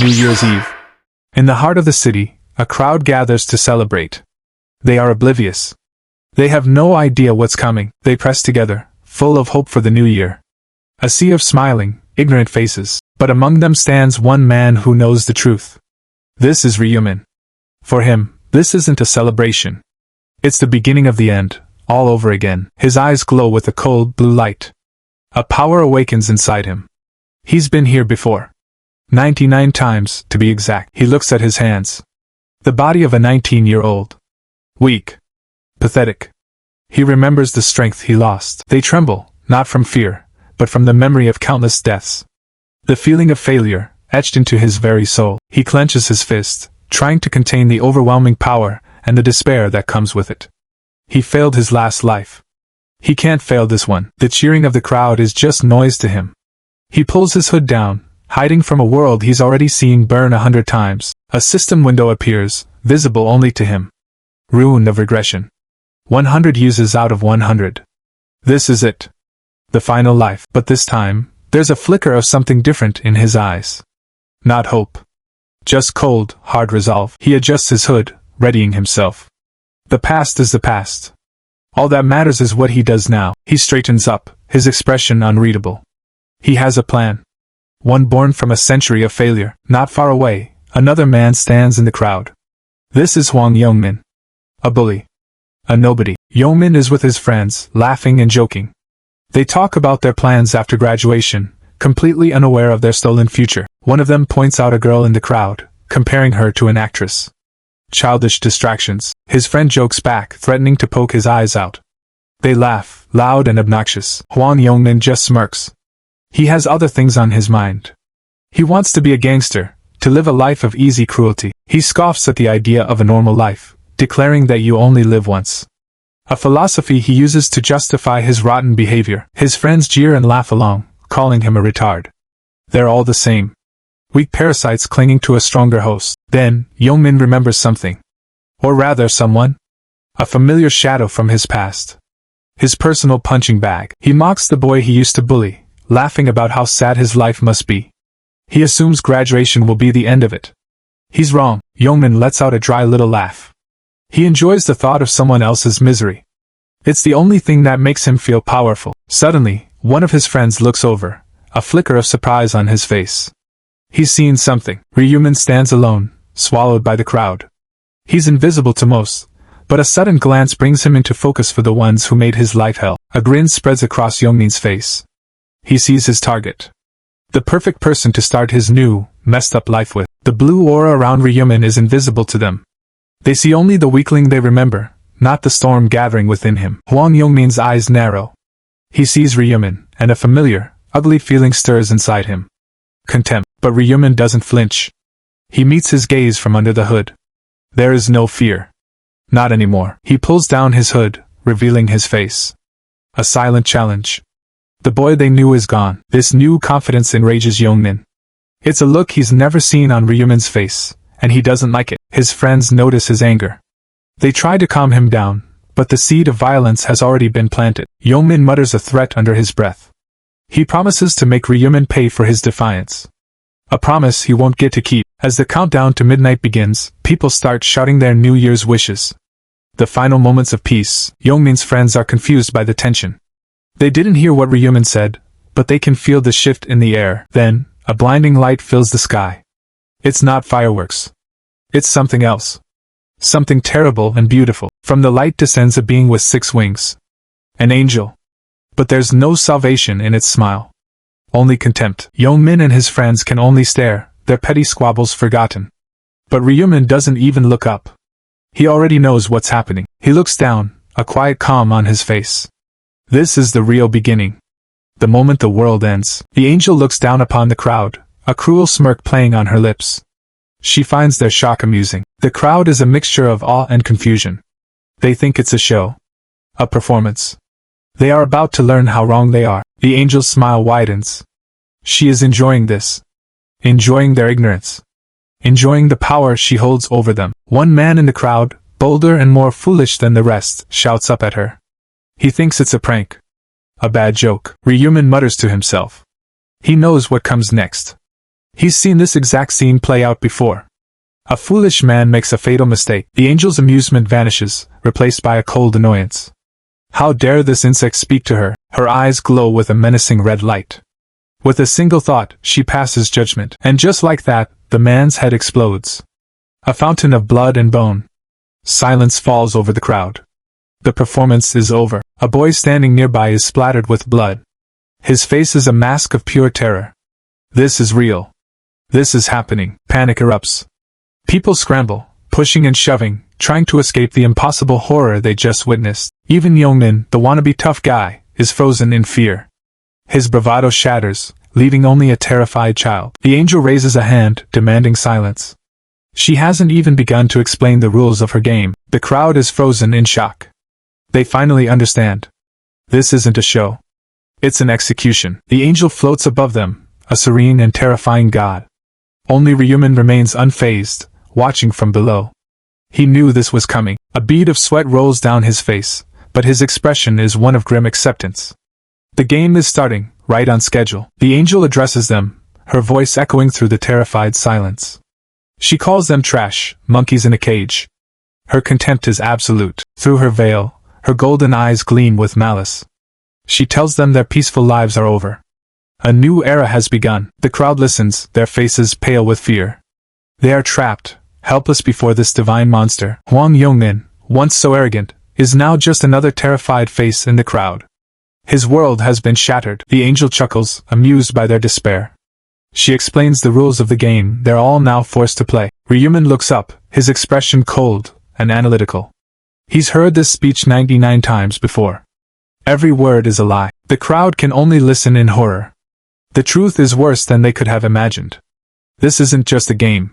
New Year's Eve. In the heart of the city, a crowd gathers to celebrate. They are oblivious. They have no idea what's coming. They press together, full of hope for the new year. A sea of smiling, ignorant faces, but among them stands one man who knows the truth. This is Ryumin. For him, this isn't a celebration. It's the beginning of the end, all over again. His eyes glow with a cold blue light. A power awakens inside him. He's been here before. 99 times, to be exact. He looks at his hands. The body of a 19-year-old. Weak. Pathetic. He remembers the strength he lost. They tremble, not from fear, but from the memory of countless deaths. The feeling of failure, etched into his very soul. He clenches his fist, trying to contain the overwhelming power and the despair that comes with it. He failed his last life. He can't fail this one. The cheering of the crowd is just noise to him. He pulls his hood down, hiding from a world he's already seen burn 100 times. A system window appears, visible only to him. Rune of regression. 100 uses out of 100. This is it. The final life. But this time, there's a flicker of something different in his eyes. Not hope. Just cold, hard resolve. He adjusts his hood, readying himself. The past is the past. All that matters is what he does now. He straightens up, his expression unreadable. He has a plan. One born from a century of failure. Not far away, another man stands in the crowd. This is Hwang Yongmin. A bully. A nobody. Yongmin is with his friends, laughing and joking. They talk about their plans after graduation, completely unaware of their stolen future. One of them points out a girl in the crowd, comparing her to an actress. Childish distractions. His friend jokes back, threatening to poke his eyes out. They laugh, loud and obnoxious. Hwang Yongmin just smirks. He has other things on his mind. He wants to be a gangster, to live a life of easy cruelty. He scoffs at the idea of a normal life, declaring that you only live once. A philosophy he uses to justify his rotten behavior. His friends jeer and laugh along, calling him a retard. They're all the same. Weak parasites clinging to a stronger host. Then, Yongmin remembers something. Or rather someone. A familiar shadow from his past. His personal punching bag. He mocks the boy he used to bully, laughing about how sad his life must be. He assumes graduation will be the end of it. He's wrong. Yongmin lets out a dry little laugh. He enjoys the thought of someone else's misery. It's the only thing that makes him feel powerful. Suddenly, one of his friends looks over, a flicker of surprise on his face. He's seen something. Ryumin stands alone, swallowed by the crowd. He's invisible to most, but a sudden glance brings him into focus for the ones who made his life hell. A grin spreads across Yongmin's face. He sees his target. The perfect person to start his new, messed up life with. The blue aura around Ryumin is invisible to them. They see only the weakling they remember, not the storm gathering within him. Hwang Yongmin's eyes narrow. He sees Ryumin, and a familiar, ugly feeling stirs inside him. Contempt. But Ryumin doesn't flinch. He meets his gaze from under the hood. There is no fear. Not anymore. He pulls down his hood, revealing his face. A silent challenge. The boy they knew is gone. This new confidence enrages Yongmin. It's a look he's never seen on Ryumin's face, and he doesn't like it. His friends notice his anger. They try to calm him down, but the seed of violence has already been planted. Yongmin mutters a threat under his breath. He promises to make Ryumin pay for his defiance. A promise he won't get to keep. As the countdown to midnight begins, people start shouting their New Year's wishes. The final moments of peace. Yongmin's friends are confused by the tension. They didn't hear what Ryumin said, but they can feel the shift in the air. Then, a blinding light fills the sky. It's not fireworks. It's something else. Something terrible and beautiful. From the light descends a being with 6 wings. An angel. But there's no salvation in its smile. Only contempt. Yongmin and his friends can only stare, their petty squabbles forgotten. But Ryumin doesn't even look up. He already knows what's happening. He looks down, a quiet calm on his face. This is the real beginning. The moment the world ends. The angel looks down upon the crowd, a cruel smirk playing on her lips. She finds their shock amusing. The crowd is a mixture of awe and confusion. They think it's a show. A performance. They are about to learn how wrong they are. The angel's smile widens. She is enjoying this. Enjoying their ignorance. Enjoying the power she holds over them. One man in the crowd, bolder and more foolish than the rest, shouts up at her. He thinks it's a prank. A bad joke. Ryumin mutters to himself. He knows what comes next. He's seen this exact scene play out before. A foolish man makes a fatal mistake. The angel's amusement vanishes, replaced by a cold annoyance. How dare this insect speak to her? Her eyes glow with a menacing red light. With a single thought, she passes judgment. And just like that, the man's head explodes. A fountain of blood and bone. Silence falls over the crowd. The performance is over. A boy standing nearby is splattered with blood. His face is a mask of pure terror. This is real. This is happening. Panic erupts. People scramble, pushing and shoving, trying to escape the impossible horror they just witnessed. Even Youngmin, the wannabe tough guy, is frozen in fear. His bravado shatters, leaving only a terrified child. The angel raises a hand, demanding silence. She hasn't even begun to explain the rules of her game. The crowd is frozen in shock. They finally understand. This isn't a show. It's an execution. The angel floats above them, a serene and terrifying god. Only Ryumin remains unfazed, watching from below. He knew this was coming. A bead of sweat rolls down his face, but his expression is one of grim acceptance. The game is starting, right on schedule. The angel addresses them, her voice echoing through the terrified silence. She calls them trash, monkeys in a cage. Her contempt is absolute. Through her veil, her golden eyes gleam with malice. She tells them their peaceful lives are over. A new era has begun. The crowd listens, their faces pale with fear. They are trapped, helpless before this divine monster. Hwang Yongmin, once so arrogant, is now just another terrified face in the crowd. His world has been shattered. The angel chuckles, amused by their despair. She explains the rules of the game they're all now forced to play. Ryumin looks up, his expression cold and analytical. He's heard this speech 99 times before. Every word is a lie. The crowd can only listen in horror. The truth is worse than they could have imagined. This isn't just a game.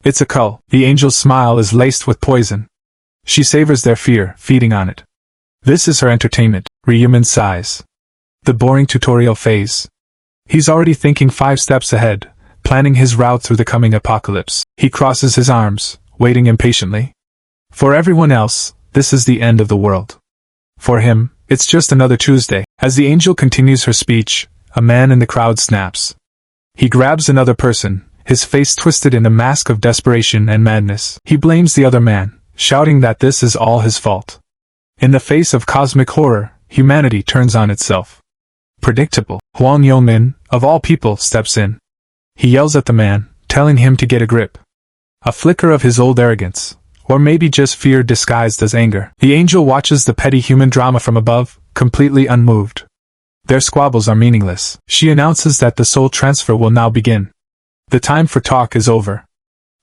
It's a cult. The angel's smile is laced with poison. She savors their fear, feeding on it. This is her entertainment. Ryumin sighs. The boring tutorial phase. He's already thinking 5 steps ahead, planning his route through the coming apocalypse. He crosses his arms, waiting impatiently. For everyone else, this is the end of the world. For him, it's just another Tuesday. As the angel continues her speech, a man in the crowd snaps. He grabs another person, his face twisted in a mask of desperation and madness. He blames the other man, shouting that this is all his fault. In the face of cosmic horror, humanity turns on itself. Predictable. Hwang Yongmin, of all people, steps in. He yells at the man, telling him to get a grip. A flicker of his old arrogance, or maybe just fear disguised as anger. The angel watches the petty human drama from above, completely unmoved. Their squabbles are meaningless. She announces that the soul transfer will now begin. The time for talk is over.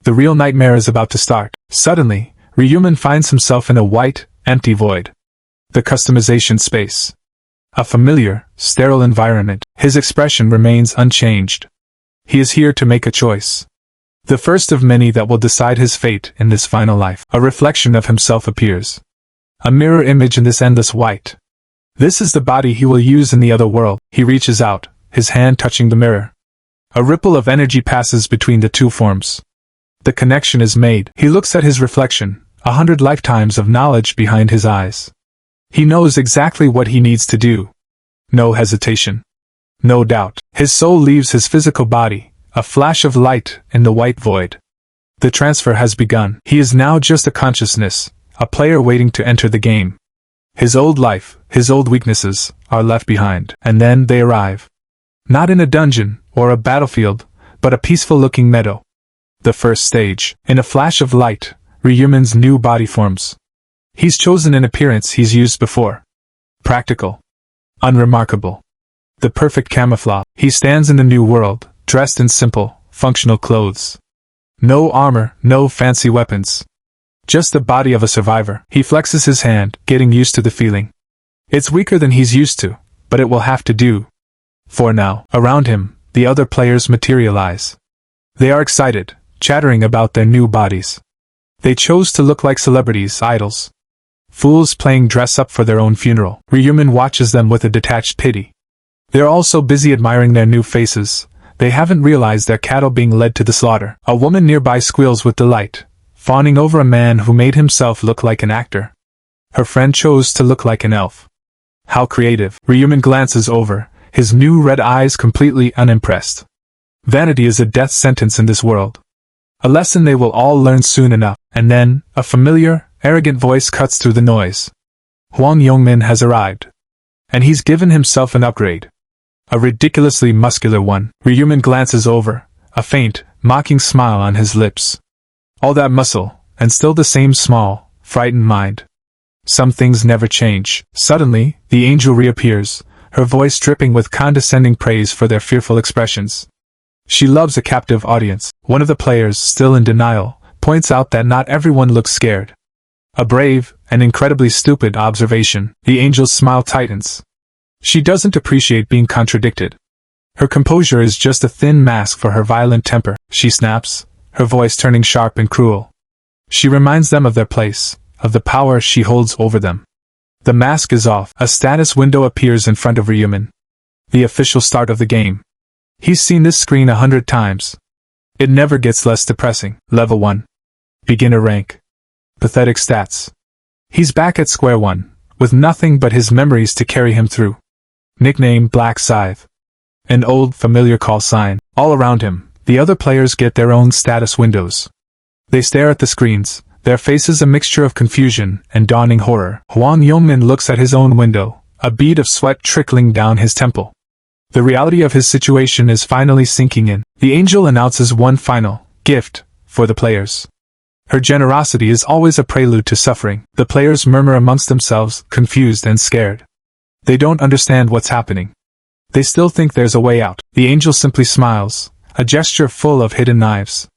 The real nightmare is about to start. Suddenly, Ryumin finds himself in a white, empty void. The customization space. A familiar, sterile environment. His expression remains unchanged. He is here to make a choice. The first of many that will decide his fate in this final life. A reflection of himself appears. A mirror image in this endless white. This is the body he will use in the other world. He reaches out, his hand touching the mirror. A ripple of energy passes between the two forms. The connection is made. He looks at his reflection, 100 lifetimes of knowledge behind his eyes. He knows exactly what he needs to do. No hesitation. No doubt. His soul leaves his physical body, a flash of light in the white void. The transfer has begun. He is now just a consciousness, a player waiting to enter the game. His old life, his old weaknesses, are left behind. And then they arrive. Not in a dungeon, or a battlefield, but a peaceful-looking meadow. The first stage. In a flash of light, Ryumin's new body forms. He's chosen an appearance he's used before. Practical. Unremarkable. The perfect camouflage. He stands in the new world, dressed in simple, functional clothes. No armor, no fancy weapons. Just the body of a survivor. He flexes his hand, getting used to the feeling. It's weaker than he's used to, but it will have to do. For now. Around him, the other players materialize. They are excited, chattering about their new bodies. They chose to look like celebrities, idols. Fools playing dress-up for their own funeral. Ryumin watches them with a detached pity. They're all so busy admiring their new faces, they haven't realized they're cattle being led to the slaughter. A woman nearby squeals with delight, fawning over a man who made himself look like an actor. Her friend chose to look like an elf. How creative. Ryumin glances over, his new red eyes completely unimpressed. Vanity is a death sentence in this world. A lesson they will all learn soon enough. And then, a familiar, arrogant voice cuts through the noise. Hwang Yongmin has arrived. And he's given himself an upgrade. A ridiculously muscular one. Ryumin glances over, a faint, mocking smile on his lips. All that muscle, and still the same small, frightened mind. Some things never change. Suddenly, the angel reappears, her voice dripping with condescending praise for their fearful expressions. She loves a captive audience. One of the players, still in denial, points out that not everyone looks scared. A brave, and incredibly stupid observation. The angel's smile tightens. She doesn't appreciate being contradicted. Her composure is just a thin mask for her violent temper. She snaps, her voice turning sharp and cruel. She reminds them of their place, of the power she holds over them. The mask is off. A status window appears in front of Ryumin. The official start of the game. He's seen this screen 100 times. It never gets less depressing. Level 1. Beginner rank. Pathetic stats. He's back at square one, with nothing but his memories to carry him through. Nickname Black Scythe. An old, familiar call sign. All around him, the other players get their own status windows. They stare at the screens, their faces a mixture of confusion and dawning horror. Hwang Yongmin looks at his own window, a bead of sweat trickling down his temple. The reality of his situation is finally sinking in. The angel announces one final gift for the players. Her generosity is always a prelude to suffering. The players murmur amongst themselves, confused and scared. They don't understand what's happening. They still think there's a way out. The angel simply smiles, a gesture full of hidden knives.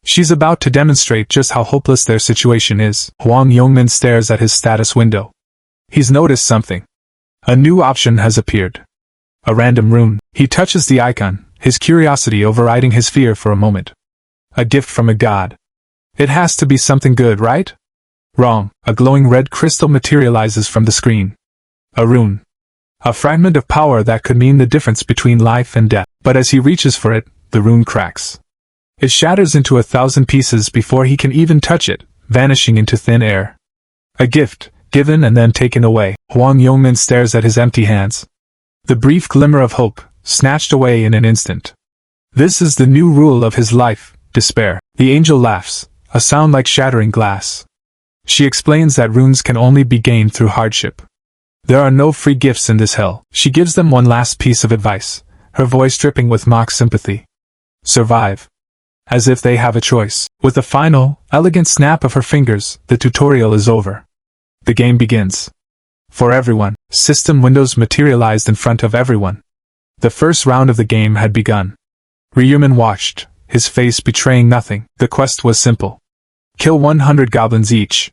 She's about to demonstrate just how hopeless their situation is. Hwang Yongmin stares at his status window. He's noticed something. A new option has appeared. A random rune. He touches the icon, his curiosity overriding his fear for a moment. A gift from a god. It has to be something good, right? Wrong. A glowing red crystal materializes from the screen. A rune. A fragment of power that could mean the difference between life and death. But as he reaches for it, the rune cracks. It shatters into 1,000 pieces before he can even touch it, vanishing into thin air. A gift, given and then taken away. Hwang Yongmin stares at his empty hands. The brief glimmer of hope, snatched away in an instant. This is the new rule of his life, despair. The angel laughs, a sound like shattering glass. She explains that runes can only be gained through hardship. There are no free gifts in this hell. She gives them one last piece of advice, her voice dripping with mock sympathy. Survive. As if they have a choice. With a final, elegant snap of her fingers, the tutorial is over. The game begins. For everyone, system windows materialized in front of everyone. The first round of the game had begun. Ryumin watched, his face betraying nothing. The quest was simple. Kill 100 goblins each.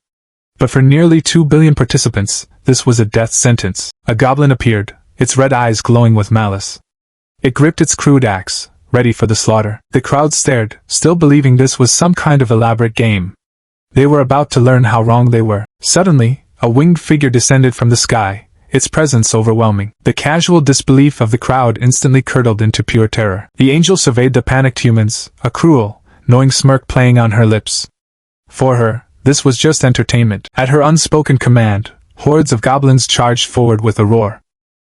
But for nearly 2 billion participants, this was a death sentence. A goblin appeared, its red eyes glowing with malice. It gripped its crude axe, ready for the slaughter. The crowd stared, still believing this was some kind of elaborate game. They were about to learn how wrong they were. Suddenly, a winged figure descended from the sky, its presence overwhelming. The casual disbelief of the crowd instantly curdled into pure terror. The angel surveyed the panicked humans, a cruel, knowing smirk playing on her lips. For her, this was just entertainment. At her unspoken command, hordes of goblins charged forward with a roar.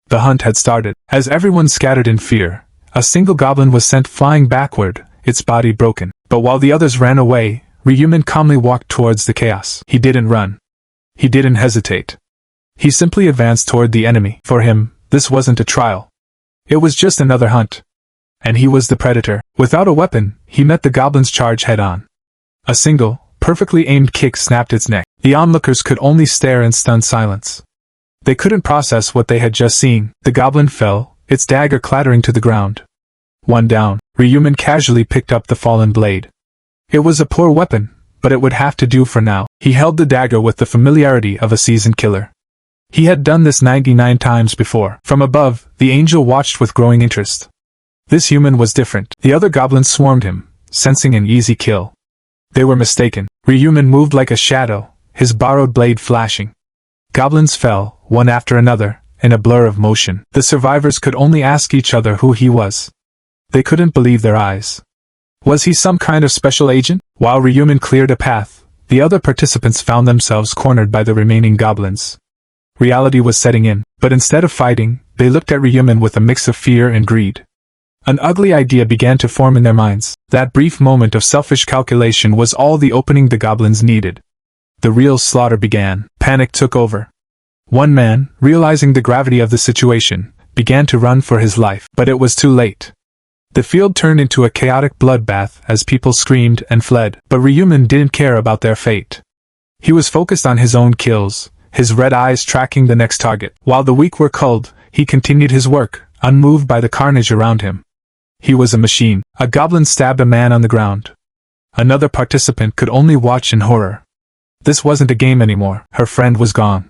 The hunt had started. As everyone scattered in fear, a single goblin was sent flying backward, its body broken. But while the others ran away, Ryumin calmly walked towards the chaos. He didn't run. He didn't hesitate. He simply advanced toward the enemy. For him, this wasn't a trial. It was just another hunt. And he was the predator. Without a weapon, he met the goblin's charge head-on. A single, perfectly aimed kick snapped its neck. The onlookers could only stare in stunned silence. They couldn't process what they had just seen. The goblin fell, its dagger clattering to the ground. One down. Ryumin casually picked up the fallen blade. It was a poor weapon, but it would have to do for now. He held the dagger with the familiarity of a seasoned killer. He had done this 99 times before. From above, the angel watched with growing interest. This human was different. The other goblins swarmed him, sensing an easy kill. They were mistaken. Ryumin moved like a shadow, his borrowed blade flashing. Goblins fell, one after another, in a blur of motion. The survivors could only ask each other who he was. They couldn't believe their eyes. Was he some kind of special agent? While Ryumin cleared a path, the other participants found themselves cornered by the remaining goblins. Reality was setting in, but instead of fighting, they looked at Ryumin with a mix of fear and greed. An ugly idea began to form in their minds. That brief moment of selfish calculation was all the opening the goblins needed. The real slaughter began. Panic took over. One man, realizing the gravity of the situation, began to run for his life, but it was too late. The field turned into a chaotic bloodbath as people screamed and fled, but Ryuman didn't care about their fate. He was focused on his own kills, his red eyes tracking the next target. While the weak were culled, he continued his work, unmoved by the carnage around him. He was a machine. A goblin stabbed a man on the ground. Another participant could only watch in horror. This wasn't a game anymore. Her friend was gone.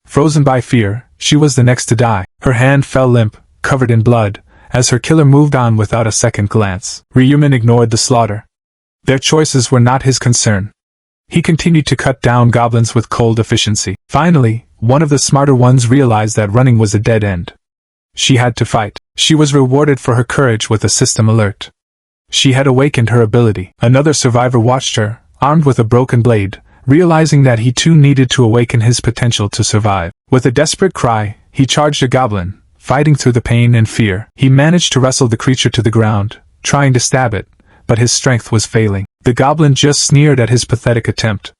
Frozen by fear, she was the next to die. Her hand fell limp, covered in blood, as her killer moved on without a second glance. Ryuman ignored the slaughter. Their choices were not his concern. He continued to cut down goblins with cold efficiency. Finally, one of the smarter ones realized that running was a dead end. She had to fight. She was rewarded for her courage with a system alert. She had awakened her ability. Another survivor watched her, armed with a broken blade, realizing that he too needed to awaken his potential to survive. With a desperate cry, he charged a goblin, fighting through the pain and fear. He managed to wrestle the creature to the ground, trying to stab it, but his strength was failing. The goblin just sneered at his pathetic attempt.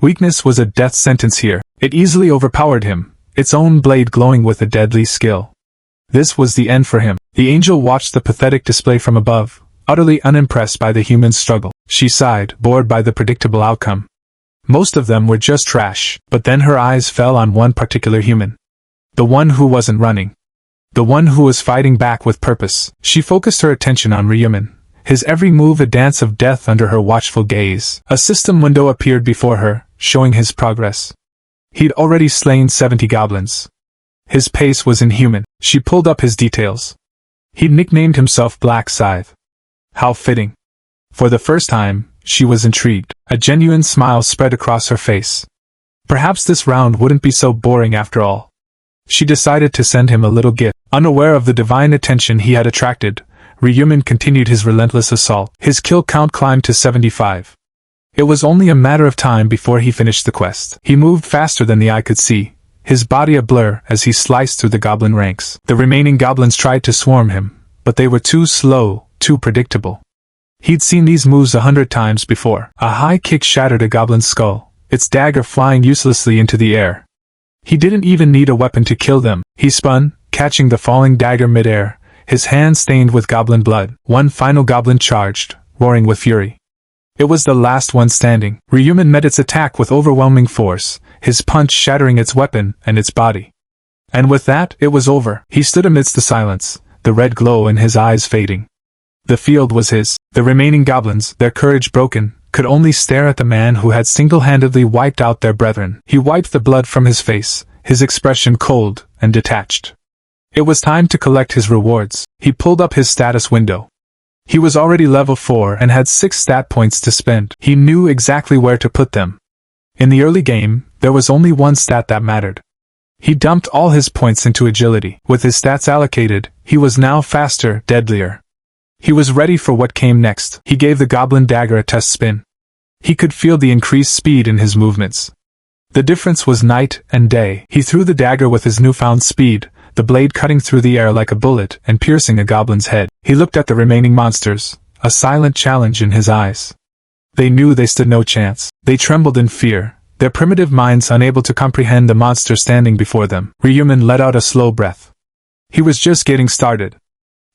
Weakness was a death sentence here. It easily overpowered him, its own blade glowing with a deadly skill. This was the end for him. The angel watched the pathetic display from above, utterly unimpressed by the human's struggle. She sighed, bored by the predictable outcome. Most of them were just trash, but then her eyes fell on one particular human. The one who wasn't running. The one who was fighting back with purpose. She focused her attention on Ryuman, his every move a dance of death under her watchful gaze. A system window appeared before her, showing his progress. He'd already slain 70 goblins. His pace was inhuman. She pulled up his details. He'd nicknamed himself Black Scythe. How fitting. For the first time, she was intrigued. A genuine smile spread across her face. Perhaps this round wouldn't be so boring after all. She decided to send him a little gift. Unaware of the divine attention he had attracted, Ryuman continued his relentless assault. His kill count climbed to 75. It was only a matter of time before he finished the quest. He moved faster than the eye could see, his body a blur as he sliced through the goblin ranks. The remaining goblins tried to swarm him, but they were too slow, too predictable. He'd seen these moves 100 times before. A high kick shattered a goblin's skull, its dagger flying uselessly into the air. He didn't even need a weapon to kill them. He spun, catching the falling dagger midair, his hand stained with goblin blood. One final goblin charged, roaring with fury. It was the last one standing. Ryuman met its attack with overwhelming force, his punch shattering its weapon and its body. And with that, it was over. He stood amidst the silence, the red glow in his eyes fading. The field was his. The remaining goblins, their courage broken, could only stare at the man who had single-handedly wiped out their brethren. He wiped the blood from his face, his expression cold and detached. It was time to collect his rewards. He pulled up his status window. He was already level 4 and had 6 stat points to spend. He knew exactly where to put them. In the early game, there was only one stat that mattered. He dumped all his points into agility. With his stats allocated, he was now faster, deadlier. He was ready for what came next. He gave the goblin dagger a test spin. He could feel the increased speed in his movements. The difference was night and day. He threw the dagger with his newfound speed, the blade cutting through the air like a bullet and piercing a goblin's head. He looked at the remaining monsters, a silent challenge in his eyes. They knew they stood no chance. They trembled in fear, their primitive minds unable to comprehend the monster standing before them. Ryuman let out a slow breath. He was just getting started.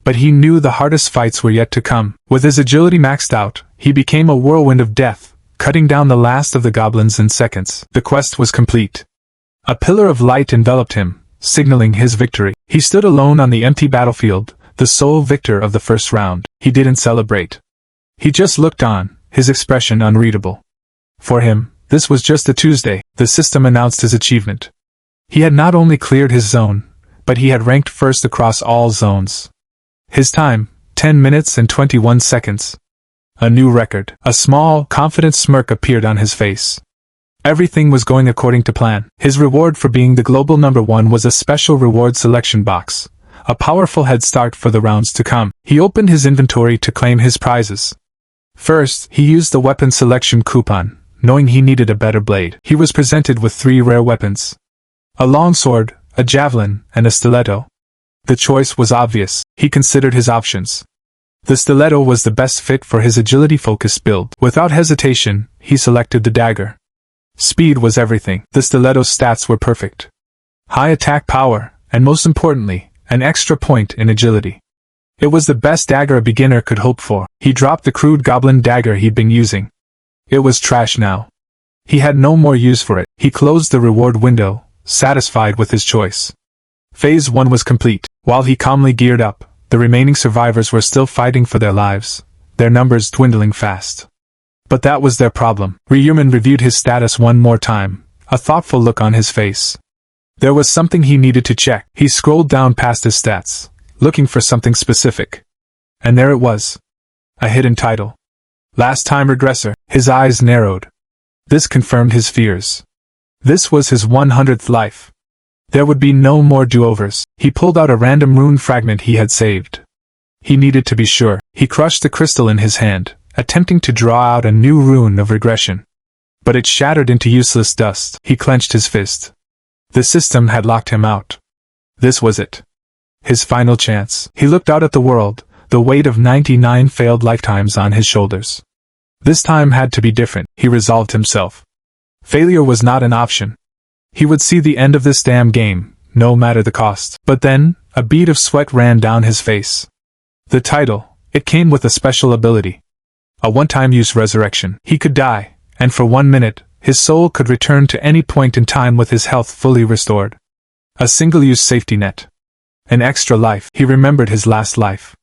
But he knew the hardest fights were yet to come. With his agility maxed out, he became a whirlwind of death, cutting down the last of the goblins in seconds. The quest was complete. A pillar of light enveloped him, signaling his victory. He stood alone on the empty battlefield, the sole victor of the first round. He didn't celebrate. He just looked on, his expression unreadable. For him, this was just a Tuesday. The system announced his achievement. He had not only cleared his zone, but he had ranked first across all zones. His time, 10 minutes and 21 seconds. A new record. A small, confident smirk appeared on his face. Everything was going according to plan. His reward for being the global #1 was a special reward selection box, a powerful head start for the rounds to come. He opened his inventory to claim his prizes. First, he used the weapon selection coupon, knowing he needed a better blade. He was presented with 3 rare weapons: a longsword, a javelin, and a stiletto. The choice was obvious. He considered his options. The stiletto was the best fit for his agility-focused build. Without hesitation, he selected the dagger. Speed was everything. The stiletto's stats were perfect. High attack power, and most importantly, an extra point in agility. It was the best dagger a beginner could hope for. He dropped the crude goblin dagger he'd been using. It was trash now. He had no more use for it. He closed the reward window, satisfied with his choice. Phase 1 was complete. While he calmly geared up, the remaining survivors were still fighting for their lives, their numbers dwindling fast. But that was their problem. Ryuman reviewed his status one more time, a thoughtful look on his face. There was something he needed to check. He scrolled down past his stats, looking for something specific. And there it was. A hidden title. Last time regressor. His eyes narrowed. This confirmed his fears. This was his 100th life. There would be no more do-overs. He pulled out a random rune fragment he had saved. He needed to be sure. He crushed the crystal in his hand, attempting to draw out a new rune of regression. But it shattered into useless dust. He clenched his fist. The system had locked him out. This was it. His final chance. He looked out at the world, the weight of 99 failed lifetimes on his shoulders. This time had to be different, he resolved himself. Failure was not an option. He would see the end of this damn game, no matter the cost. But then, a bead of sweat ran down his face. The title, it came with a special ability. A one-time use resurrection. He could die, and for 1 minute, his soul could return to any point in time with his health fully restored. A single-use safety net. An extra life. He remembered his last life.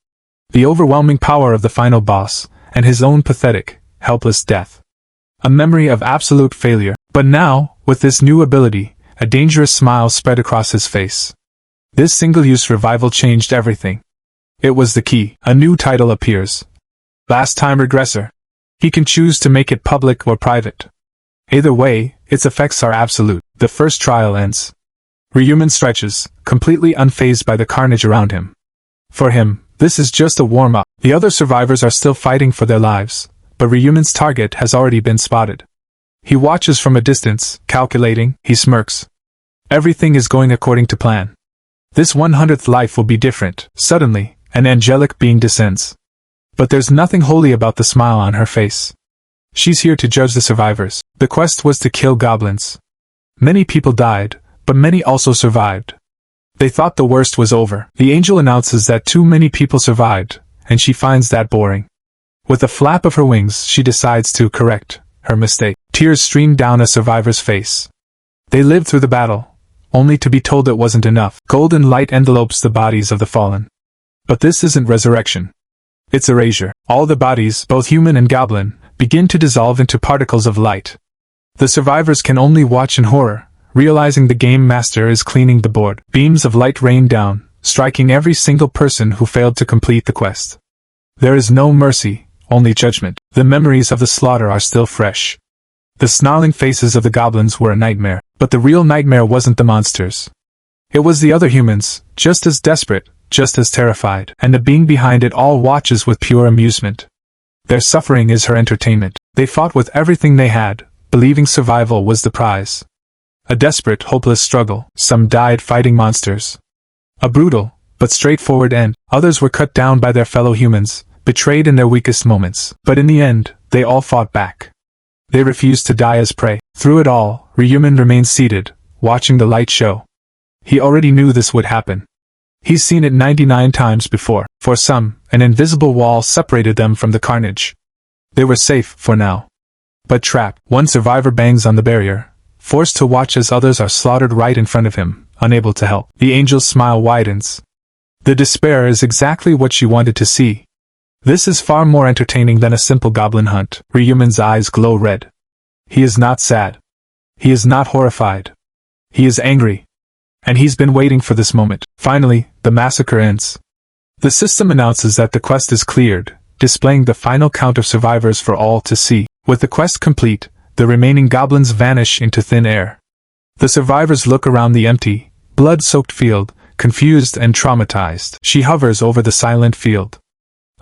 The overwhelming power of the final boss, and his own pathetic, helpless death. A memory of absolute failure. But now, with this new ability, a dangerous smile spread across his face. This single-use revival changed everything. It was the key. A new title appears. Last time regressor. He can choose to make it public or private. Either way, its effects are absolute. The first trial ends. Ryuman stretches, completely unfazed by the carnage around him. For him, this is just a warm-up. The other survivors are still fighting for their lives, but Ryuman's target has already been spotted. He watches from a distance, calculating. He smirks. Everything is going according to plan. This 100th life will be different. Suddenly, an angelic being descends. But there's nothing holy about the smile on her face. She's here to judge the survivors. The quest was to kill goblins. Many people died, but many also survived. They thought the worst was over. The angel announces that too many people survived, and she finds that boring. With a flap of her wings, she decides to correct her mistake. Tears stream down a survivor's face. They lived through the battle, only to be told it wasn't enough. Golden light envelopes the bodies of the fallen. But this isn't resurrection. It's erasure. All the bodies, both human and goblin, begin to dissolve into particles of light. The survivors can only watch in horror, realizing the game master is cleaning the board. Beams of light rain down, striking every single person who failed to complete the quest. There is no mercy, only judgment. The memories of the slaughter are still fresh. The snarling faces of the goblins were a nightmare, but the real nightmare wasn't the monsters. It was the other humans, just as desperate, just as terrified, and the being behind it all watches with pure amusement. Their suffering is her entertainment. They fought with everything they had, believing survival was the prize. A desperate, hopeless struggle. Some died fighting monsters. A brutal, but straightforward end. Others were cut down by their fellow humans, betrayed in their weakest moments. But in the end, they all fought back. They refused to die as prey. Through it all, Ryuman remained seated, watching the light show. He already knew this would happen. He's seen it 99 times before. For some, an invisible wall separated them from the carnage. They were safe for now. But trapped. One survivor bangs on the barrier, forced to watch as others are slaughtered right in front of him, unable to help. The angel's smile widens. The despair is exactly what she wanted to see. This is far more entertaining than a simple goblin hunt. Ryuman's eyes glow red. He is not sad. He is not horrified. He is angry. And he's been waiting for this moment. Finally, the massacre ends. The system announces that the quest is cleared, displaying the final count of survivors for all to see. With the quest complete, the remaining goblins vanish into thin air. The survivors look around the empty, blood-soaked field, confused and traumatized. She hovers over the silent field.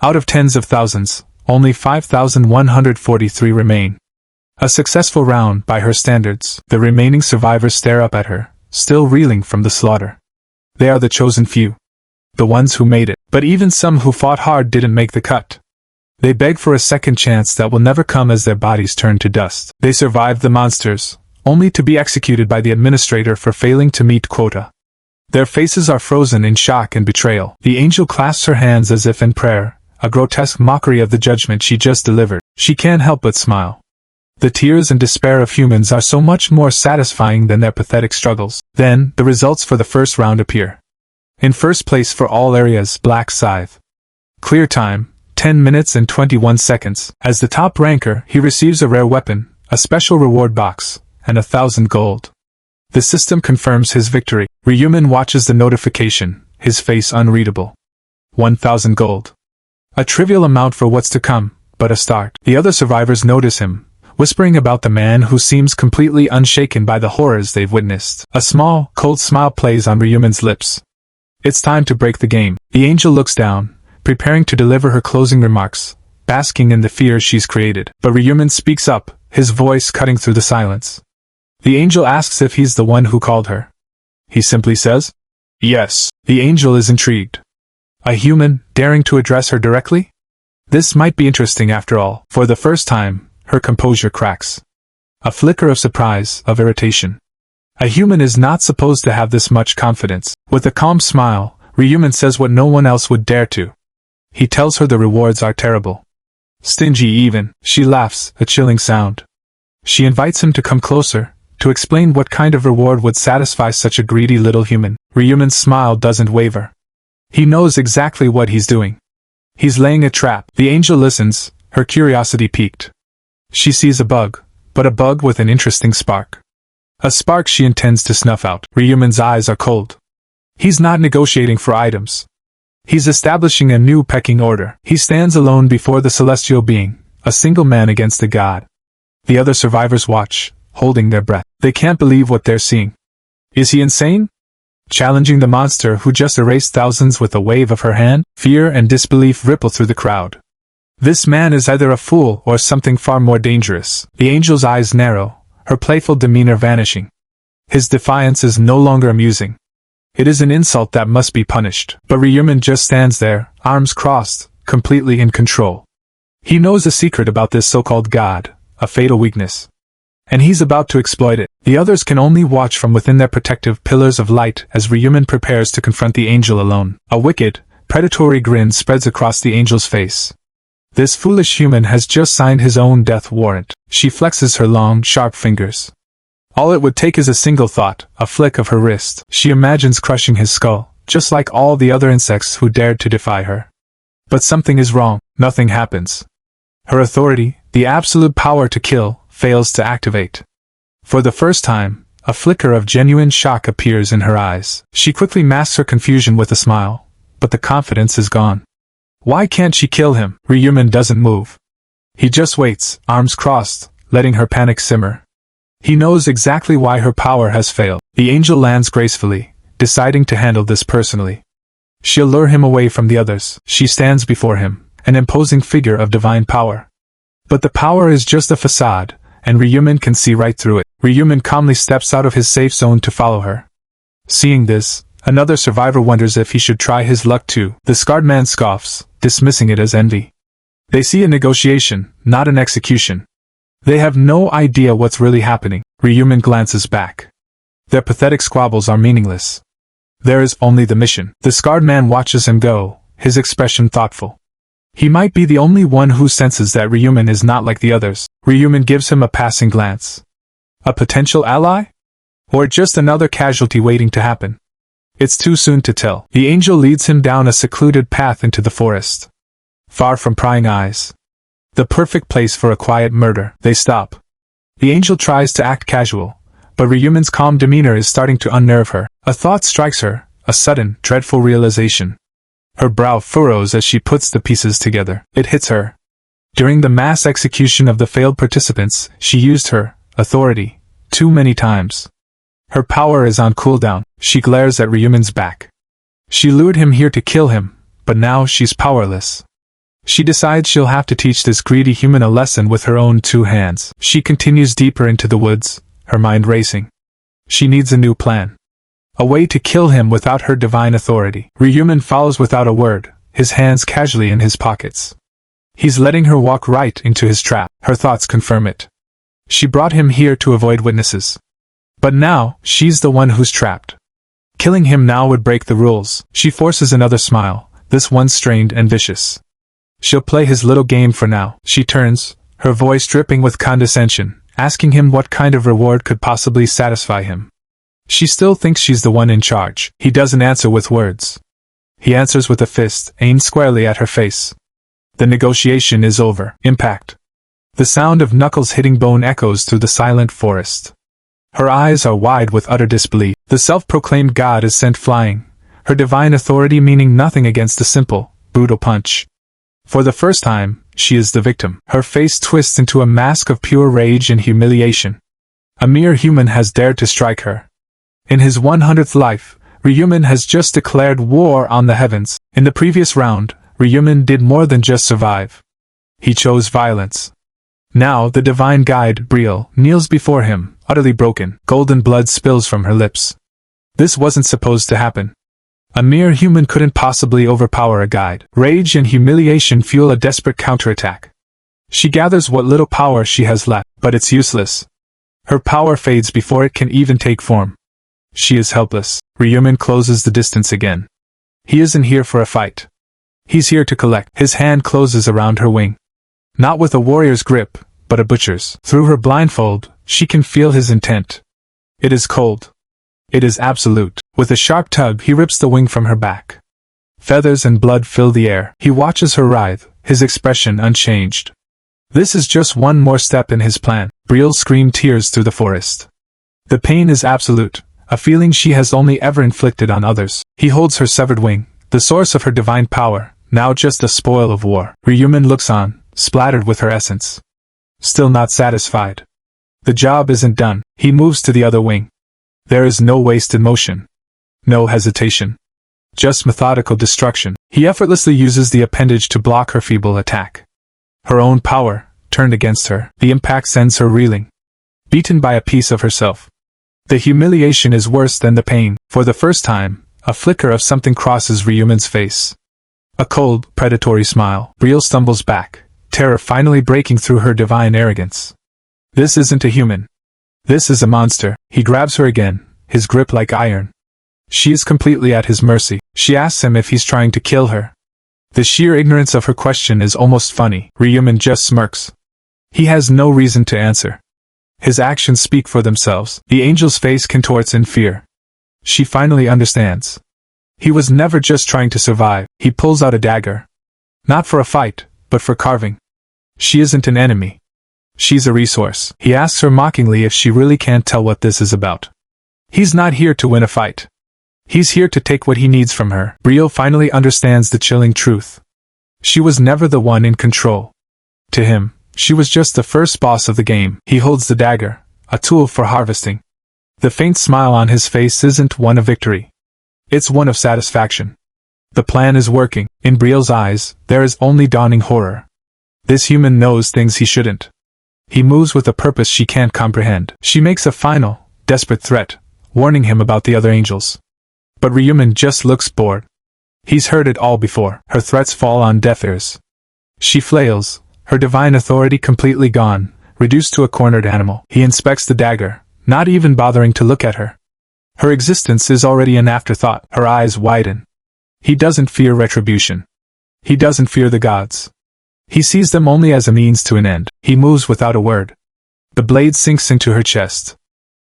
Out of tens of thousands, only 5,143 remain. A successful round by her standards. The remaining survivors stare up at her, still reeling from the slaughter. They are the chosen few. the ones who made it. But even some who fought hard didn't make the cut. They beg for a second chance that will never come as their bodies turn to dust. They survived the monsters, only to be executed by the administrator for failing to meet quota. Their faces are frozen in shock and betrayal. The angel clasps her hands as if in prayer, a grotesque mockery of the judgment she just delivered. She can't help but smile. The tears and despair of humans are so much more satisfying than their pathetic struggles. Then, the results for the first round appear. In first place for all areas, Black Scythe. Clear time, 10 minutes and 21 seconds. As the top ranker, he receives a rare weapon, a special reward box, and 1,000 gold. The system confirms his victory. Ryuman watches the notification, his face unreadable. 1,000 gold. A trivial amount for what's to come, but a start. The other survivors notice him, whispering about the man who seems completely unshaken by the horrors they've witnessed. A small, cold smile plays on Ryuman's lips. It's time to break the game. The angel looks down, preparing to deliver her closing remarks, basking in the fear she's created. But Ryuman speaks up, his voice cutting through the silence. The angel asks if he's the one who called her. He simply says, "Yes." The angel is intrigued. A human, daring to address her directly? This might be interesting after all. For the first time, her composure cracks. A flicker of surprise, of irritation. A human is not supposed to have this much confidence. With a calm smile, Ryuman says what no one else would dare to. He tells her the rewards are terrible. Stingy even. She laughs, a chilling sound. She invites him to come closer, to explain what kind of reward would satisfy such a greedy little human. Ryuman's smile doesn't waver. He knows exactly what he's doing. He's laying a trap. The angel listens, her curiosity piqued. She sees a bug, but a bug with an interesting spark. A spark she intends to snuff out. Ryuman's eyes are cold. He's not negotiating for items. He's establishing a new pecking order. He stands alone before the celestial being, a single man against a god. The other survivors watch, holding their breath. They can't believe what they're seeing. Is he insane? Challenging the monster who just erased thousands with a wave of her hand? Fear and disbelief ripple through the crowd. This man is either a fool or something far more dangerous. The angel's eyes narrow, her playful demeanor vanishing. His defiance is no longer amusing. It is an insult that must be punished. But Ryuman just stands there, arms crossed, completely in control. He knows a secret about this so-called god, a fatal weakness. And he's about to exploit it. The others can only watch from within their protective pillars of light as Ryuman prepares to confront the angel alone. A wicked, predatory grin spreads across the angel's face. This foolish human has just signed his own death warrant. She flexes her long, sharp fingers. All it would take is a single thought, a flick of her wrist. She imagines crushing his skull, just like all the other insects who dared to defy her. But something is wrong. Nothing happens. Her authority, the absolute power to kill, fails to activate. For the first time, a flicker of genuine shock appears in her eyes. She quickly masks her confusion with a smile, but the confidence is gone. Why can't she kill him? Ryuman doesn't move. He just waits, arms crossed, letting her panic simmer. He knows exactly why her power has failed. The angel lands gracefully, deciding to handle this personally. She'll lure him away from the others. She stands before him, an imposing figure of divine power. But the power is just a facade, and Ryuman can see right through it. Ryuman calmly steps out of his safe zone to follow her. Seeing this, another survivor wonders if he should try his luck too. The scarred man scoffs, dismissing it as envy. They see a negotiation, not an execution. They have no idea what's really happening. Ryuman glances back. Their pathetic squabbles are meaningless. There is only the mission. The scarred man watches him go, his expression thoughtful. He might be the only one who senses that Ryuman is not like the others. Ryuman gives him a passing glance. A potential ally? Or just another casualty waiting to happen? It's too soon to tell. The angel leads him down a secluded path into the forest. Far from prying eyes. The perfect place for a quiet murder. They stop. The angel tries to act casual, but Ryuman's calm demeanor is starting to unnerve her. A thought strikes her, a sudden, dreadful realization. Her brow furrows as she puts the pieces together. It hits her. During the mass execution of the failed participants, she used her authority too many times. Her power is on cooldown. She glares at Ryuman's back. She lured him here to kill him, but now she's powerless. She decides she'll have to teach this greedy human a lesson with her own two hands. She continues deeper into the woods, her mind racing. She needs a new plan. A way to kill him without her divine authority. Ryumin follows without a word, his hands casually in his pockets. He's letting her walk right into his trap. Her thoughts confirm it. She brought him here to avoid witnesses. But now, she's the one who's trapped. Killing him now would break the rules. She forces another smile, this one strained and vicious. She'll play his little game for now. She turns, her voice dripping with condescension, asking him what kind of reward could possibly satisfy him. She still thinks she's the one in charge. He doesn't answer with words. He answers with a fist, aimed squarely at her face. The negotiation is over. Impact. The sound of knuckles hitting bone echoes through the silent forest. Her eyes are wide with utter disbelief. The self-proclaimed god is sent flying, her divine authority meaning nothing against a simple, brutal punch. For the first time, she is the victim. Her face twists into a mask of pure rage and humiliation. A mere human has dared to strike her. In his 100th life, Ryumin has just declared war on the heavens. In the previous round, Ryumin did more than just survive. He chose violence. Now the divine guide, Brielle, kneels before him, utterly broken. Golden blood spills from her lips. This wasn't supposed to happen. A mere human couldn't possibly overpower a guide. Rage and humiliation fuel a desperate counterattack. She gathers what little power she has left, but it's useless. Her power fades before it can even take form. She is helpless. Ryumin closes the distance again. He isn't here for a fight. He's here to collect. His hand closes around her wing. Not with a warrior's grip, but a butcher's. Through her blindfold, she can feel his intent. It is cold. It is absolute. With a sharp tug, he rips the wing from her back. Feathers and blood fill the air. He watches her writhe, his expression unchanged. This is just one more step in his plan. Brielle screamed tears through the forest. The pain is absolute, a feeling she has only ever inflicted on others. He holds her severed wing, the source of her divine power, now just a spoil of war. Ryumin looks on, splattered with her essence. Still not satisfied. The job isn't done. He moves to the other wing. There is no wasted motion. No hesitation. Just methodical destruction. He effortlessly uses the appendage to block her feeble attack. Her own power, turned against her. The impact sends her reeling. Beaten by a piece of herself. The humiliation is worse than the pain. For the first time, a flicker of something crosses Ryumin's face. A cold, predatory smile. Brielle stumbles back, terror finally breaking through her divine arrogance. This isn't a human. This is a monster. He grabs her again, his grip like iron. She is completely at his mercy. She asks him if he's trying to kill her. The sheer ignorance of her question is almost funny. Ryumin just smirks. He has no reason to answer. His actions speak for themselves. The angel's face contorts in fear. She finally understands. He was never just trying to survive. He pulls out a dagger. Not for a fight, but for carving. She isn't an enemy. She's a resource. He asks her mockingly if she really can't tell what this is about. He's not here to win a fight. He's here to take what he needs from her. Brielle finally understands the chilling truth. She was never the one in control. To him, she was just the first boss of the game. He holds the dagger, a tool for harvesting. The faint smile on his face isn't one of victory. It's one of satisfaction. The plan is working. In Brielle's eyes, there is only dawning horror. This human knows things he shouldn't. He moves with a purpose she can't comprehend. She makes a final, desperate threat, warning him about the other angels. But Ryumin just looks bored. He's heard it all before. Her threats fall on deaf ears. She flails, her divine authority completely gone, reduced to a cornered animal. He inspects the dagger, not even bothering to look at her. Her existence is already an afterthought. Her eyes widen. He doesn't fear retribution. He doesn't fear the gods. He sees them only as a means to an end. He moves without a word. The blade sinks into her chest.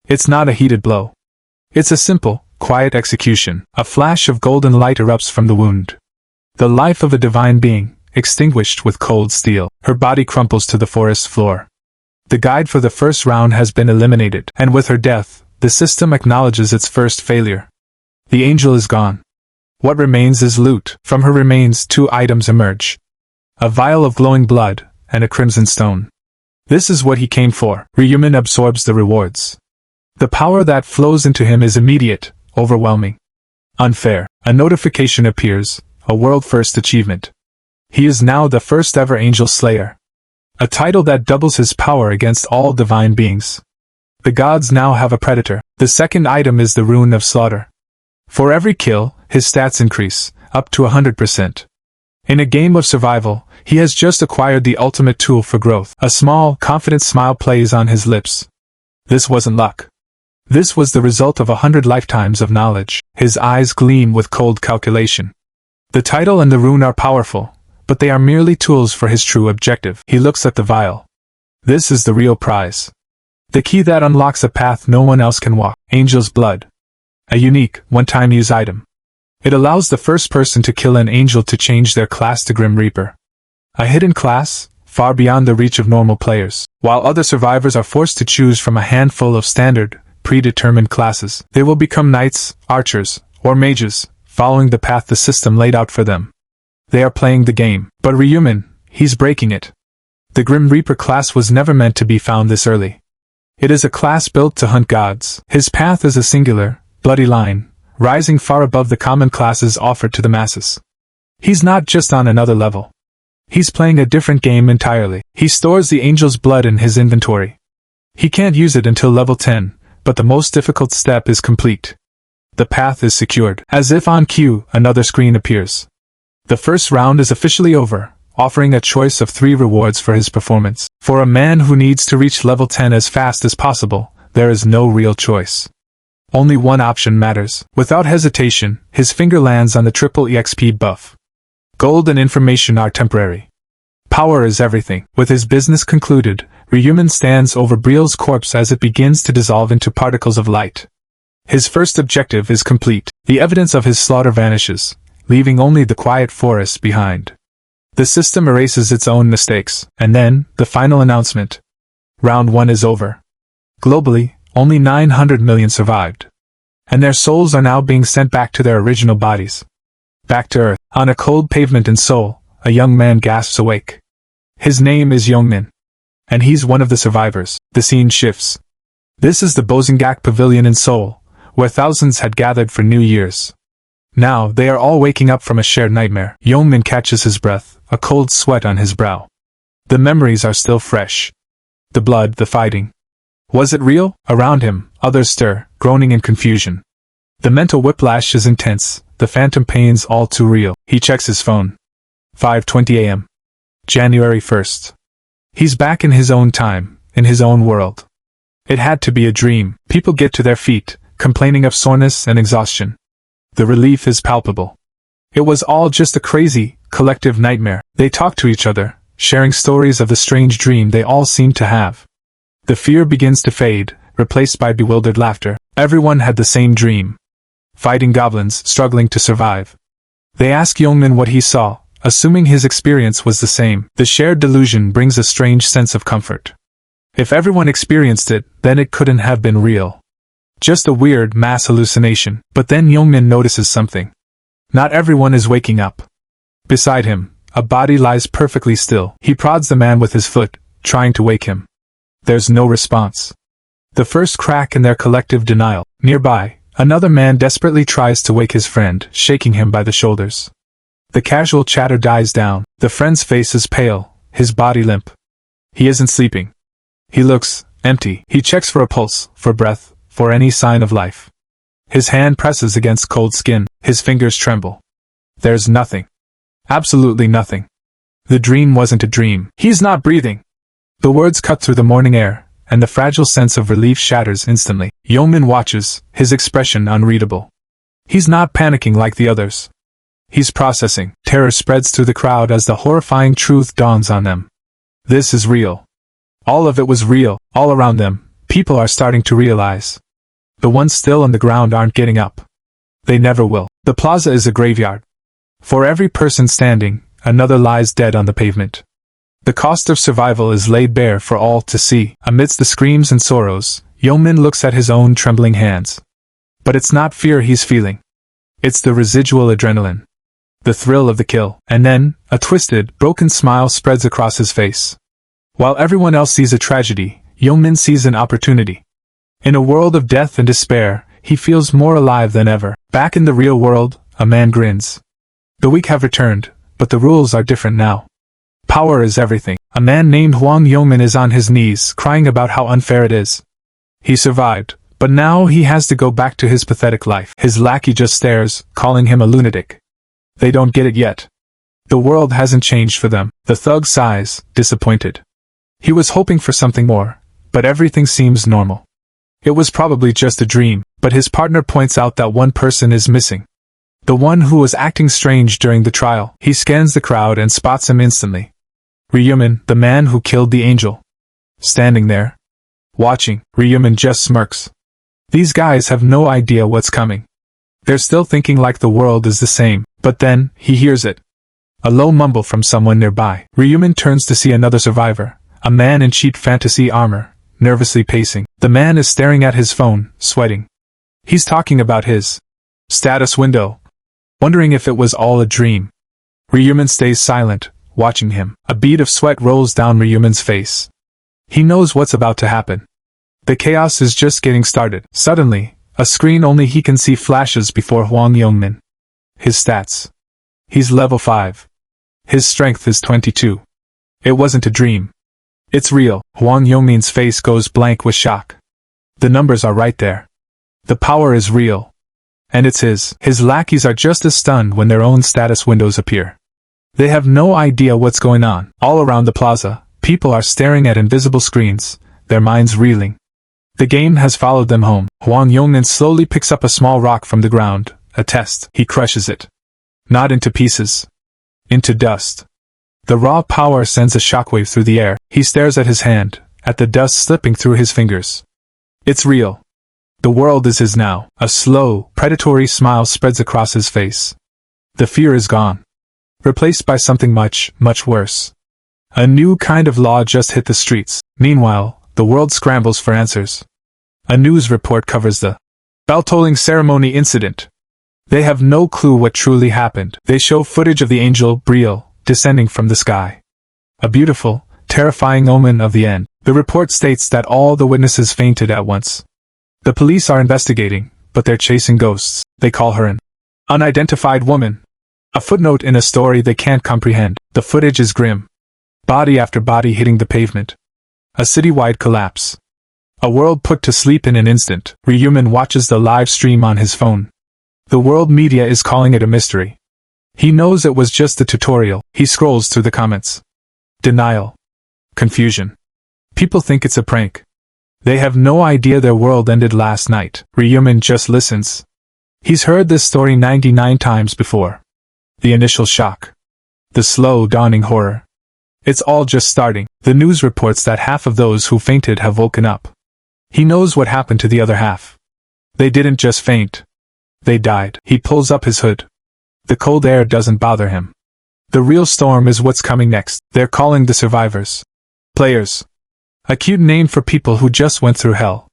It's not a heated blow. It's a simple, quiet execution. A flash of golden light erupts from the wound. The life of a divine being, extinguished with cold steel. Her body crumples to the forest floor. The guide for the first round has been eliminated, and with her death, the system acknowledges its first failure. The angel is gone. What remains is loot. From her remains 2 items emerge. A vial of glowing blood, and a crimson stone. This is what he came for. Ryumin absorbs the rewards. The power that flows into him is immediate, overwhelming. Unfair. A notification appears, a world-first achievement. He is now the first ever angel slayer. A title that doubles his power against all divine beings. The gods now have a predator. The second item is the rune of slaughter. For every kill, his stats increase, up to 100%. In a game of survival, he has just acquired the ultimate tool for growth. A small, confident smile plays on his lips. This wasn't luck. This was the result of 100 lifetimes of knowledge. His eyes gleam with cold calculation. The title and the rune are powerful, but they are merely tools for his true objective. He looks at the vial. This is the real prize. The key that unlocks a path no one else can walk. Angel's blood. A unique, one-time use item. It allows the first person to kill an angel to change their class to Grim Reaper. A hidden class, far beyond the reach of normal players. While other survivors are forced to choose from a handful of standard, predetermined classes, they will become knights, archers, or mages, following the path the system laid out for them. They are playing the game, but Ryumin, he's breaking it. The Grim Reaper class was never meant to be found this early. It is a class built to hunt gods. His path is a singular, bloody line, rising far above the common classes offered to the masses. He's not just on another level. He's playing a different game entirely. He stores the angel's blood in his inventory. He can't use it until level 10, but the most difficult step is complete. The path is secured. As if on cue, another screen appears. The first round is officially over, offering a choice of 3 rewards for his performance. For a man who needs to reach level 10 as fast as possible, there is no real choice. Only one option matters. Without hesitation, his finger lands on the triple EXP buff. Gold and information are temporary. Power is everything. With his business concluded, Ryumin stands over Briel's corpse as it begins to dissolve into particles of light. His first objective is complete. The evidence of his slaughter vanishes, leaving only the quiet forest behind. The system erases its own mistakes, and then, the final announcement. Round 1 is over. Globally, only 900 million survived. And their souls are now being sent back to their original bodies. Back to Earth. On a cold pavement in Seoul, a young man gasps awake. His name is Youngmin. And he's one of the survivors. The scene shifts. This is the Bosingak Pavilion in Seoul, where thousands had gathered for New Year's. Now, they are all waking up from a shared nightmare. Youngmin catches his breath, a cold sweat on his brow. The memories are still fresh. The blood, the fighting. Was it real? Around him, others stir, groaning in confusion. The mental whiplash is intense, the phantom pains all too real. He checks his phone. 5:20 a.m. January 1st. He's back in his own time, in his own world. It had to be a dream. People get to their feet, complaining of soreness and exhaustion. The relief is palpable. It was all just a crazy, collective nightmare. They talk to each other, sharing stories of the strange dream they all seemed to have. The fear begins to fade, replaced by bewildered laughter. Everyone had the same dream. Fighting goblins, struggling to survive. They ask Youngmin what he saw, assuming his experience was the same. The shared delusion brings a strange sense of comfort. If everyone experienced it, then it couldn't have been real. Just a weird mass hallucination. But then Youngmin notices something. Not everyone is waking up. Beside him, a body lies perfectly still. He prods the man with his foot, trying to wake him. There's no response. The first crack in their collective denial. Nearby, another man desperately tries to wake his friend, shaking him by the shoulders. The casual chatter dies down. The friend's face is pale, his body limp. He isn't sleeping. He looks empty. He checks for a pulse, for breath, for any sign of life. His hand presses against cold skin. His fingers tremble. There's nothing. Absolutely nothing. The dream wasn't a dream. He's not breathing. The words cut through the morning air, and the fragile sense of relief shatters instantly. Youngmin watches, his expression unreadable. He's not panicking like the others. He's processing. Terror spreads through the crowd as the horrifying truth dawns on them. This is real. All of it was real. All around them, people are starting to realize. The ones still on the ground aren't getting up. They never will. The plaza is a graveyard. For every person standing, another lies dead on the pavement. The cost of survival is laid bare for all to see. Amidst the screams and sorrows, Youngmin looks at his own trembling hands. But it's not fear he's feeling. It's the residual adrenaline. The thrill of the kill. And then, a twisted, broken smile spreads across his face. While everyone else sees a tragedy, Youngmin sees an opportunity. In a world of death and despair, he feels more alive than ever. Back in the real world, a man grins. The weak have returned, but the rules are different now. Power is everything. A man named Hwang Youngmin is on his knees, crying about how unfair it is. He survived, But now he has to go back to his pathetic life. His lackey just stares, calling him a lunatic. They don't get it yet. The world hasn't changed for them. The thug sighs, disappointed. He was hoping for something more, but everything seems normal. It was probably just a dream, but his partner points out that one person is missing. The one who was acting strange during the trial. He scans the crowd and spots him instantly. Ryuman, the man who killed the angel. Standing there. Watching, Ryuman just smirks. These guys have no idea what's coming. They're still thinking like the world is the same, but then, he hears it. A low mumble from someone nearby. Ryuman turns to see another survivor, a man in cheap fantasy armor, nervously pacing. The man is staring at his phone, sweating. He's talking about his status window, wondering if it was all a dream. Ryuman stays silent, watching him. A bead of sweat rolls down Ryuman's face. He knows what's about to happen. The chaos is just getting started. Suddenly, a screen only he can see flashes before Hwang Yongmin. His stats. He's level 5. His strength is 22. It wasn't a dream. It's real. Hwang Yongmin's face goes blank with shock. The numbers are right there. The power is real. And it's his. His lackeys are just as stunned when their own status windows appear. They have no idea what's going on. All around the plaza, people are staring at invisible screens, their minds reeling. The game has followed them home. Hwang Yongmin slowly picks up a small rock from the ground, a test. He crushes it. Not into pieces. Into dust. The raw power sends a shockwave through the air. He stares at his hand, at the dust slipping through his fingers. It's real. The world is his now. A slow, predatory smile spreads across his face. The fear is gone. Replaced by something much, much worse. A new kind of law just hit the streets. Meanwhile, the world scrambles for answers. A news report covers the bell-tolling ceremony incident. They have no clue what truly happened. They show footage of the angel, Brielle, descending from the sky. A beautiful, terrifying omen of the end. The report states that all the witnesses fainted at once. The police are investigating, but they're chasing ghosts. They call her an unidentified woman. A footnote in a story they can't comprehend. The footage is grim. Body after body hitting the pavement. A citywide collapse. A world put to sleep in an instant. Ryuman watches the live stream on his phone. The world media is calling it a mystery. He knows it was just a tutorial. He scrolls through the comments. Denial. Confusion. People think it's a prank. They have no idea their world ended last night. Ryuman just listens. He's heard this story 99 times before. The initial shock. The slow dawning horror. It's all just starting. The news reports that half of those who fainted have woken up. He knows what happened to the other half. They didn't just faint. They died. He pulls up his hood. The cold air doesn't bother him. The real storm is what's coming next. They're calling the survivors players. A cute name for people who just went through hell.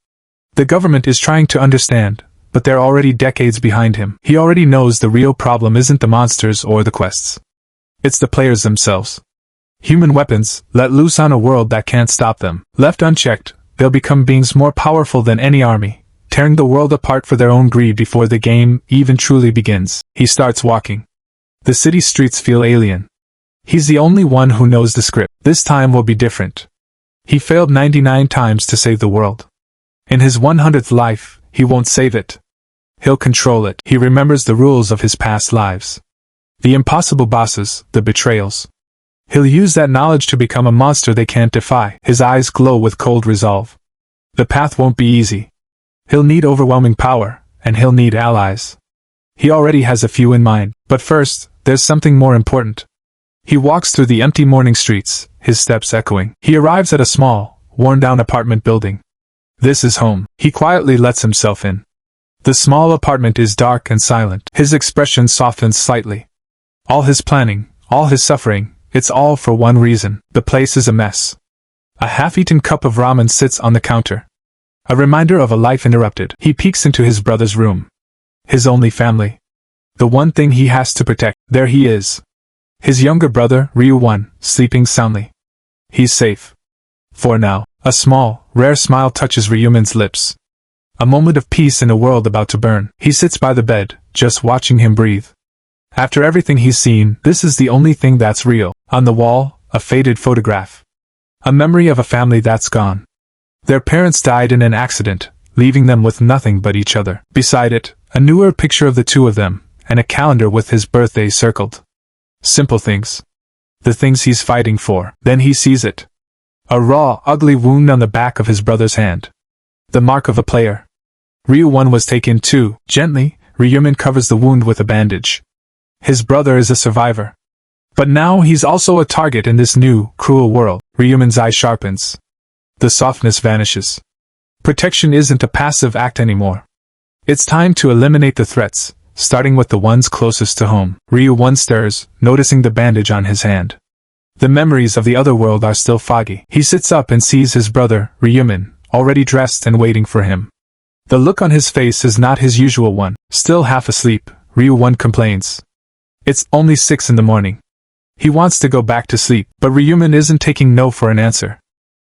The government is trying to understand, but they're already decades behind him. He already knows the real problem isn't the monsters or the quests. It's the players themselves. Human weapons, let loose on a world that can't stop them. Left unchecked, they'll become beings more powerful than any army, tearing the world apart for their own greed before the game even truly begins. He starts walking. The city streets feel alien. He's the only one who knows the script. This time will be different. He failed 99 times to save the world. In his 100th life, he won't save it. He'll control it. He remembers the rules of his past lives. The impossible bosses, the betrayals. He'll use that knowledge to become a monster they can't defy. His eyes glow with cold resolve. The path won't be easy. He'll need overwhelming power, and he'll need allies. He already has a few in mind, but first, there's something more important. He walks through the empty morning streets, his steps echoing. He arrives at a small, worn-down apartment building. This is home. He quietly lets himself in. The small apartment is dark and silent. His expression softens slightly. All his planning, all his suffering, it's all for one reason. The place is a mess. A half-eaten cup of ramen sits on the counter. A reminder of a life interrupted. He peeks into his brother's room. His only family. The one thing he has to protect. There he is. His younger brother, Ryu-1, sleeping soundly. He's safe. For now. A small, rare smile touches Ryuman's lips. A moment of peace in a world about to burn. He sits by the bed, just watching him breathe. After everything he's seen, this is the only thing that's real. On the wall, a faded photograph. A memory of a family that's gone. Their parents died in an accident, leaving them with nothing but each other. Beside it, a newer picture of the two of them, and a calendar with his birthday circled. Simple things. The things he's fighting for. Then he sees it. A raw, ugly wound on the back of his brother's hand. The mark of a player. Ryuwon was taken too. Gently, Ryumin covers the wound with a bandage. His brother is a survivor. But now he's also a target in this new, cruel world. Ryumin's eye sharpens. The softness vanishes. Protection isn't a passive act anymore. It's time to eliminate the threats, starting with the ones closest to home. Ryuwon stirs, noticing the bandage on his hand. The memories of the other world are still foggy. He sits up and sees his brother, Ryumin, already dressed and waiting for him. The look on his face is not his usual one. Still half asleep, Ryuwon complains. It's only 6 in the morning. He wants to go back to sleep, but Ryumin isn't taking no for an answer.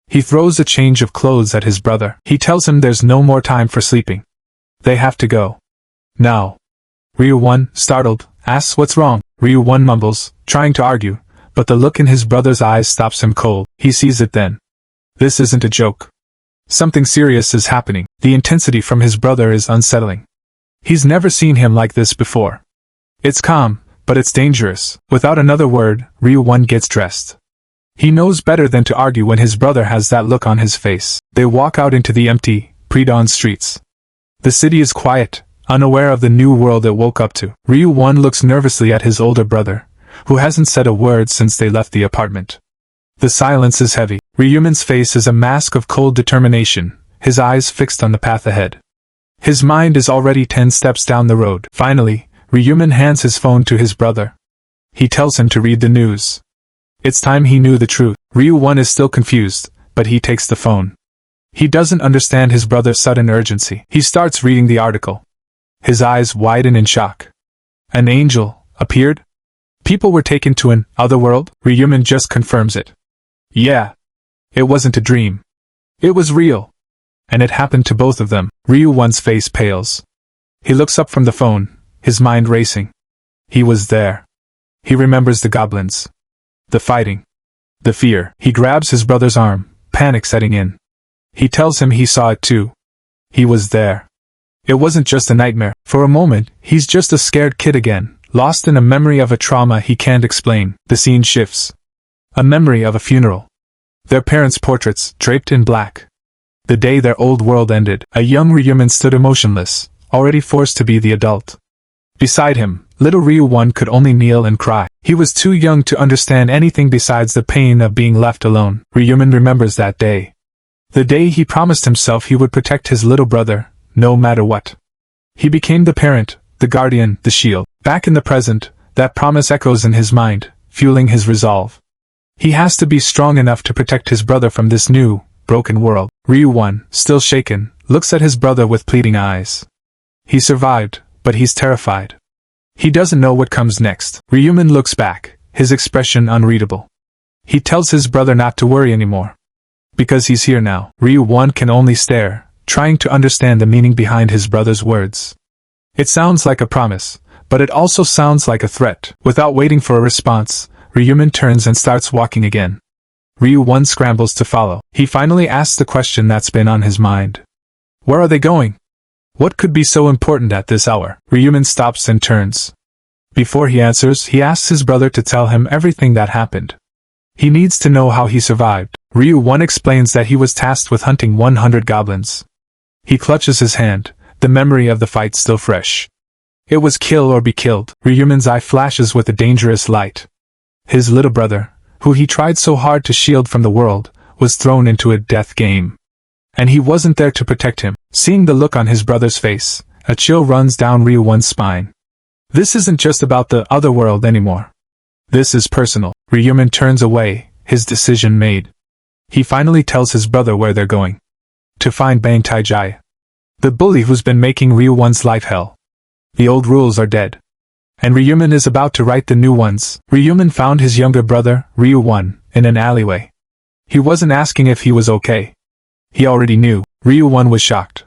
He throws a change of clothes at his brother. He tells him there's no more time for sleeping. They have to go. Now. Ryuwon, startled, asks what's wrong. Ryuwon mumbles, trying to argue, but the look in his brother's eyes stops him cold. He sees it then. This isn't a joke. Something serious is happening. The intensity from his brother is unsettling. He's never seen him like this before. It's calm, but it's dangerous. Without another word, Ryuwon gets dressed. He knows better than to argue when his brother has that look on his face. They walk out into the empty, pre-dawn streets. The city is quiet, unaware of the new world it woke up to. Ryuwon looks nervously at his older brother, who hasn't said a word since they left the apartment. The silence is heavy. Ryumin's face is a mask of cold determination, his eyes fixed on the path ahead. His mind is already 10 steps down the road. Finally, Ryumin hands his phone to his brother. He tells him to read the news. It's time he knew the truth. Ryuwon is still confused, but he takes the phone. He doesn't understand his brother's sudden urgency. He starts reading the article. His eyes widen in shock. An angel appeared? People were taken to an other world? Ryumin just confirms it. Yeah. It wasn't a dream. It was real. And it happened to both of them. Ryuwon's face pales. He looks up from the phone, his mind racing. He was there. He remembers the goblins. The fighting. The fear. He grabs his brother's arm, panic setting in. He tells him he saw it too. He was there. It wasn't just a nightmare. For a moment, he's just a scared kid again, lost in a memory of a trauma he can't explain. The scene shifts. A memory of a funeral. Their parents' portraits, draped in black. The day their old world ended, a young Ryumin stood emotionless, already forced to be the adult. Beside him, little Ryuwon could only kneel and cry. He was too young to understand anything besides the pain of being left alone. Ryumin remembers that day. The day he promised himself he would protect his little brother, no matter what. He became the parent, the guardian, the shield. Back in the present, that promise echoes in his mind, fueling his resolve. He has to be strong enough to protect his brother from this new, broken world. Ryuwon, still shaken, looks at his brother with pleading eyes. He survived, but he's terrified. He doesn't know what comes next. Ryumin looks back, his expression unreadable. He tells his brother not to worry anymore. Because he's here now. Ryuwon can only stare, trying to understand the meaning behind his brother's words. It sounds like a promise, but it also sounds like a threat. Without waiting for a response, Ryumin turns and starts walking again. Ryuwon scrambles to follow. He finally asks the question that's been on his mind. Where are they going? What could be so important at this hour? Ryumin stops and turns. Before he answers, he asks his brother to tell him everything that happened. He needs to know how he survived. Ryuwon explains that he was tasked with hunting 100 goblins. He clutches his hand, the memory of the fight still fresh. It was kill or be killed. Ryumin's eye flashes with a dangerous light. His little brother, who he tried so hard to shield from the world, was thrown into a death game. And he wasn't there to protect him. Seeing the look on his brother's face, a chill runs down Ryuwon's spine. This isn't just about the other world anymore. This is personal. Ryumin turns away, his decision made. He finally tells his brother where they're going. To find Bang Taijai, the bully who's been making Ryuwon's life hell. The old rules are dead. And Ryumin is about to write the new ones. Ryumin found his younger brother, Ryuwon, in an alleyway. He wasn't asking if he was okay. He already knew. Ryuwon was shocked.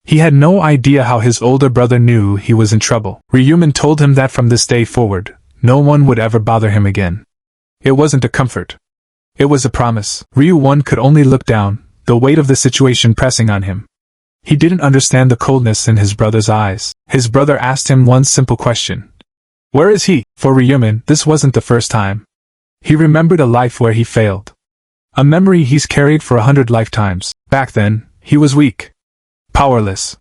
He had no idea how his older brother knew he was in trouble. Ryumin told him that from this day forward, no one would ever bother him again. It wasn't a comfort. It was a promise. Ryuwon could only look down, the weight of the situation pressing on him. He didn't understand the coldness in his brother's eyes. His brother asked him one simple question. Where is he? For Ryumin, this wasn't the first time. He remembered a life where he failed. A memory he's carried for 100 lifetimes. Back then, he was weak. Powerless.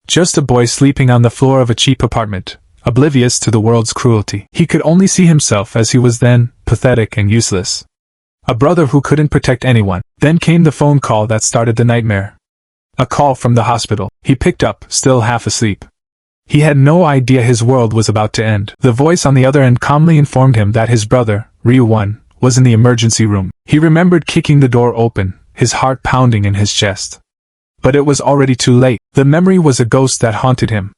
Just a boy sleeping on the floor of a cheap apartment, oblivious to the world's cruelty. He could only see himself as he was then, pathetic and useless. A brother who couldn't protect anyone. Then came the phone call that started the nightmare. A call from the hospital. He picked up, still half asleep. He had no idea his world was about to end. The voice on the other end calmly informed him that his brother, Ryu-1, was in the emergency room. He remembered kicking the door open, his heart pounding in his chest. But it was already too late. The memory was a ghost that haunted him.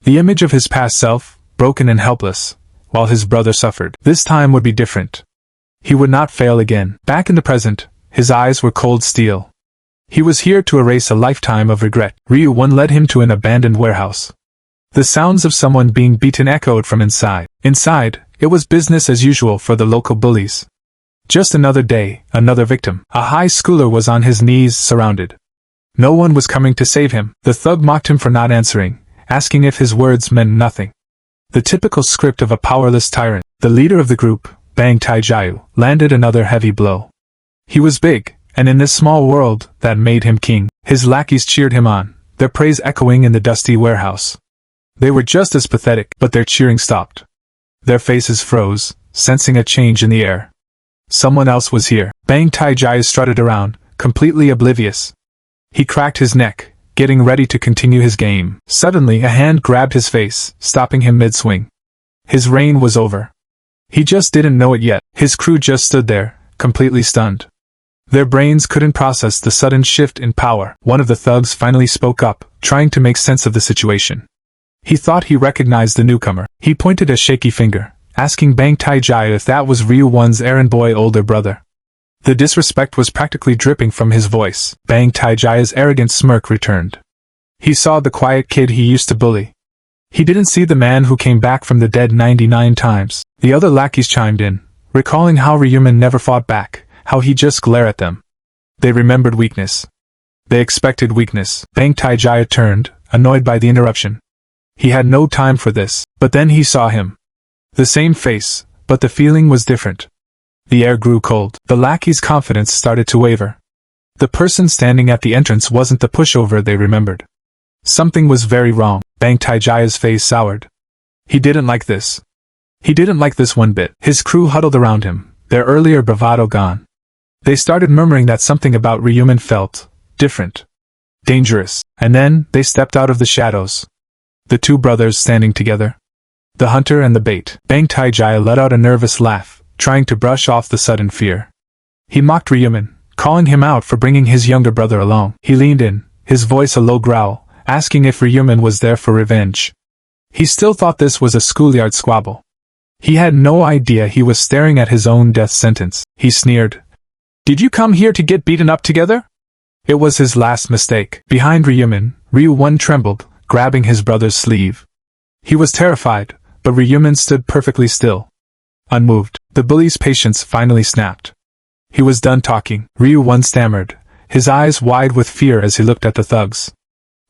The image of his past self, broken and helpless, while his brother suffered. This time would be different. He would not fail again. Back in the present, his eyes were cold steel. He was here to erase a lifetime of regret. Ryu-1 led him to an abandoned warehouse. The sounds of someone being beaten echoed from inside. Inside, it was business as usual for the local bullies. Just another day, another victim. A high schooler was on his knees, surrounded. No one was coming to save him. The thug mocked him for not answering, asking if his words meant nothing. The typical script of a powerless tyrant. The leader of the group, Bang Taijaiyu, landed another heavy blow. He was big, and in this small world, that made him king. His lackeys cheered him on, their praise echoing in the dusty warehouse. They were just as pathetic, but their cheering stopped. Their faces froze, sensing a change in the air. Someone else was here. Bang Taijaiyu strutted around, completely oblivious. He cracked his neck, getting ready to continue his game. Suddenly a hand grabbed his face, stopping him mid-swing. His reign was over. He just didn't know it yet. His crew just stood there, completely stunned. Their brains couldn't process the sudden shift in power. One of the thugs finally spoke up, trying to make sense of the situation. He thought he recognized the newcomer. He pointed a shaky finger, asking Bang Taijaiyu if that was Ryu-1's errand boy older brother. The disrespect was practically dripping from his voice. Bang Taijai's arrogant smirk returned. He saw the quiet kid he used to bully. He didn't see the man who came back from the dead 99 times. The other lackeys chimed in, recalling how Ryumin never fought back, how he just glared at them. They remembered weakness. They expected weakness. Bang Taijaiyu turned, annoyed by the interruption. He had no time for this, but then he saw him. The same face, but the feeling was different. The air grew cold. The lackey's confidence started to waver. The person standing at the entrance wasn't the pushover they remembered. Something was very wrong. Bang Taijai's face soured. He didn't like this. He didn't like this one bit. His crew huddled around him, their earlier bravado gone. They started murmuring that something about Ryumin felt different, dangerous, and then they stepped out of the shadows. The two brothers standing together. The hunter and the bait. Bang Taijaiyu let out a nervous laugh, trying to brush off the sudden fear. He mocked Ryumin, calling him out for bringing his younger brother along. He leaned in, his voice a low growl, asking if Ryumin was there for revenge. He still thought this was a schoolyard squabble. He had no idea he was staring at his own death sentence. He sneered. Did you come here to get beaten up together? It was his last mistake. Behind Ryumin, Ryu-1 trembled, grabbing his brother's sleeve. He was terrified, but Ryumin stood perfectly still. Unmoved. The bully's patience finally snapped. He was done talking. Ryu-1 stammered, his eyes wide with fear as he looked at the thugs.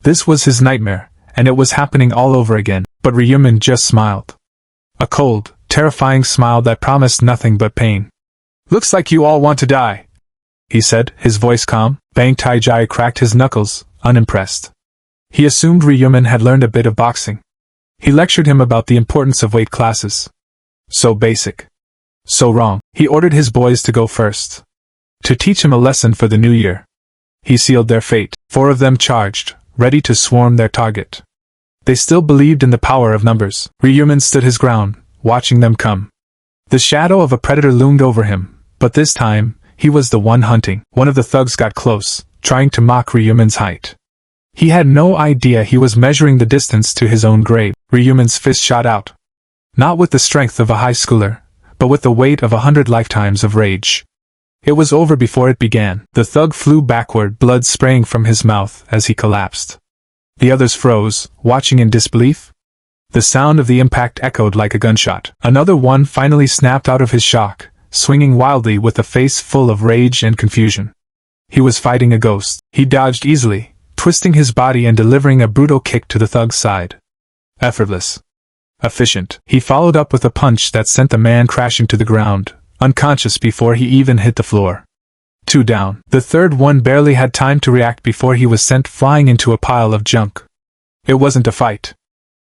This was his nightmare, and it was happening all over again, but Ryumin just smiled. A cold, terrifying smile that promised nothing but pain. Looks like you all want to die, he said, his voice calm. Bang Taijaiyu cracked his knuckles, unimpressed. He assumed Ryumin had learned a bit of boxing. He lectured him about the importance of weight classes. So basic. So wrong. He ordered his boys to go first. To teach him a lesson for the new year. He sealed their fate. 4 of them charged, ready to swarm their target. They still believed in the power of numbers. Ryumin stood his ground, watching them come. The shadow of a predator loomed over him, but this time, he was the one hunting. One of the thugs got close, trying to mock Ryumin's height. He had no idea he was measuring the distance to his own grave. Ryumin's fist shot out. Not with the strength of a high schooler, but with the weight of 100 lifetimes of rage. It was over before it began. The thug flew backward, blood spraying from his mouth as he collapsed. The others froze, watching in disbelief. The sound of the impact echoed like a gunshot. Another one finally snapped out of his shock, swinging wildly with a face full of rage and confusion. He was fighting a ghost. He dodged easily, twisting his body and delivering a brutal kick to the thug's side. Effortless. Efficient. He followed up with a punch that sent the man crashing to the ground, unconscious before he even hit the floor. 2 down. The third one barely had time to react before he was sent flying into a pile of junk. It wasn't a fight.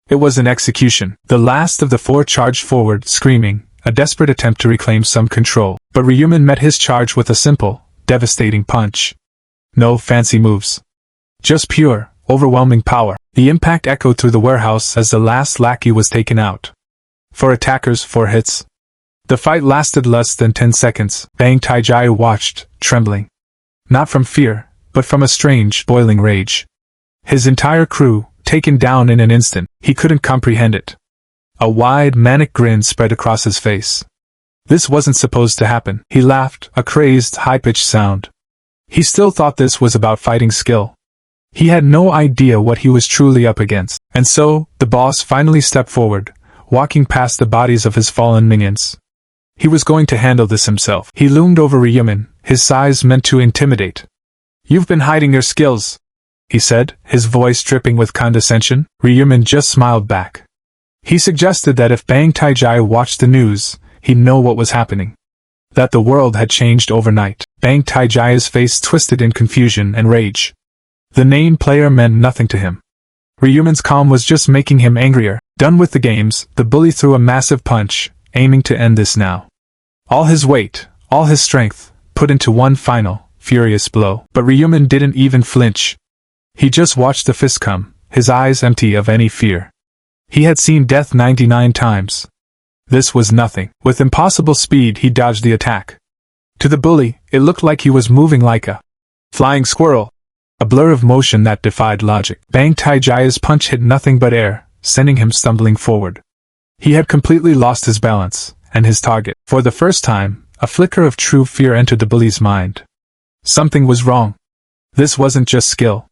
It was an execution. The last of the 4 charged forward, screaming, a desperate attempt to reclaim some control. But Ryuman met his charge with a simple, devastating punch. No fancy moves. Just pure, overwhelming power. The impact echoed through the warehouse as the last lackey was taken out. 4 attackers, 4 hits. The fight lasted less than 10 seconds. Bang Taijai watched, trembling. Not from fear, but from a strange, boiling rage. His entire crew, taken down in an instant, he couldn't comprehend it. A wide, manic grin spread across his face. This wasn't supposed to happen. He laughed, a crazed, high-pitched sound. He still thought this was about fighting skill. He had no idea what he was truly up against. And so, the boss finally stepped forward, walking past the bodies of his fallen minions. He was going to handle this himself. He loomed over Ryuman, his size meant to intimidate. "You've been hiding your skills," he said, his voice dripping with condescension. Ryuman just smiled back. He suggested that if Bang Taijai watched the news, he'd know what was happening. That the world had changed overnight. Bang Taijai's face twisted in confusion and rage. The name player meant nothing to him. Ryuman's calm was just making him angrier. Done with the games, the bully threw a massive punch, aiming to end this now. All his weight, all his strength, put into one final, furious blow. But Ryuman didn't even flinch. He just watched the fist come, his eyes empty of any fear. He had seen death 99 times. This was nothing. With impossible speed he dodged the attack. To the bully, it looked like he was moving like a flying squirrel. A blur of motion that defied logic. Bang Taijai's punch hit nothing but air, sending him stumbling forward. He had completely lost his balance, and his target. For the first time, a flicker of true fear entered the bully's mind. Something was wrong. This wasn't just skill.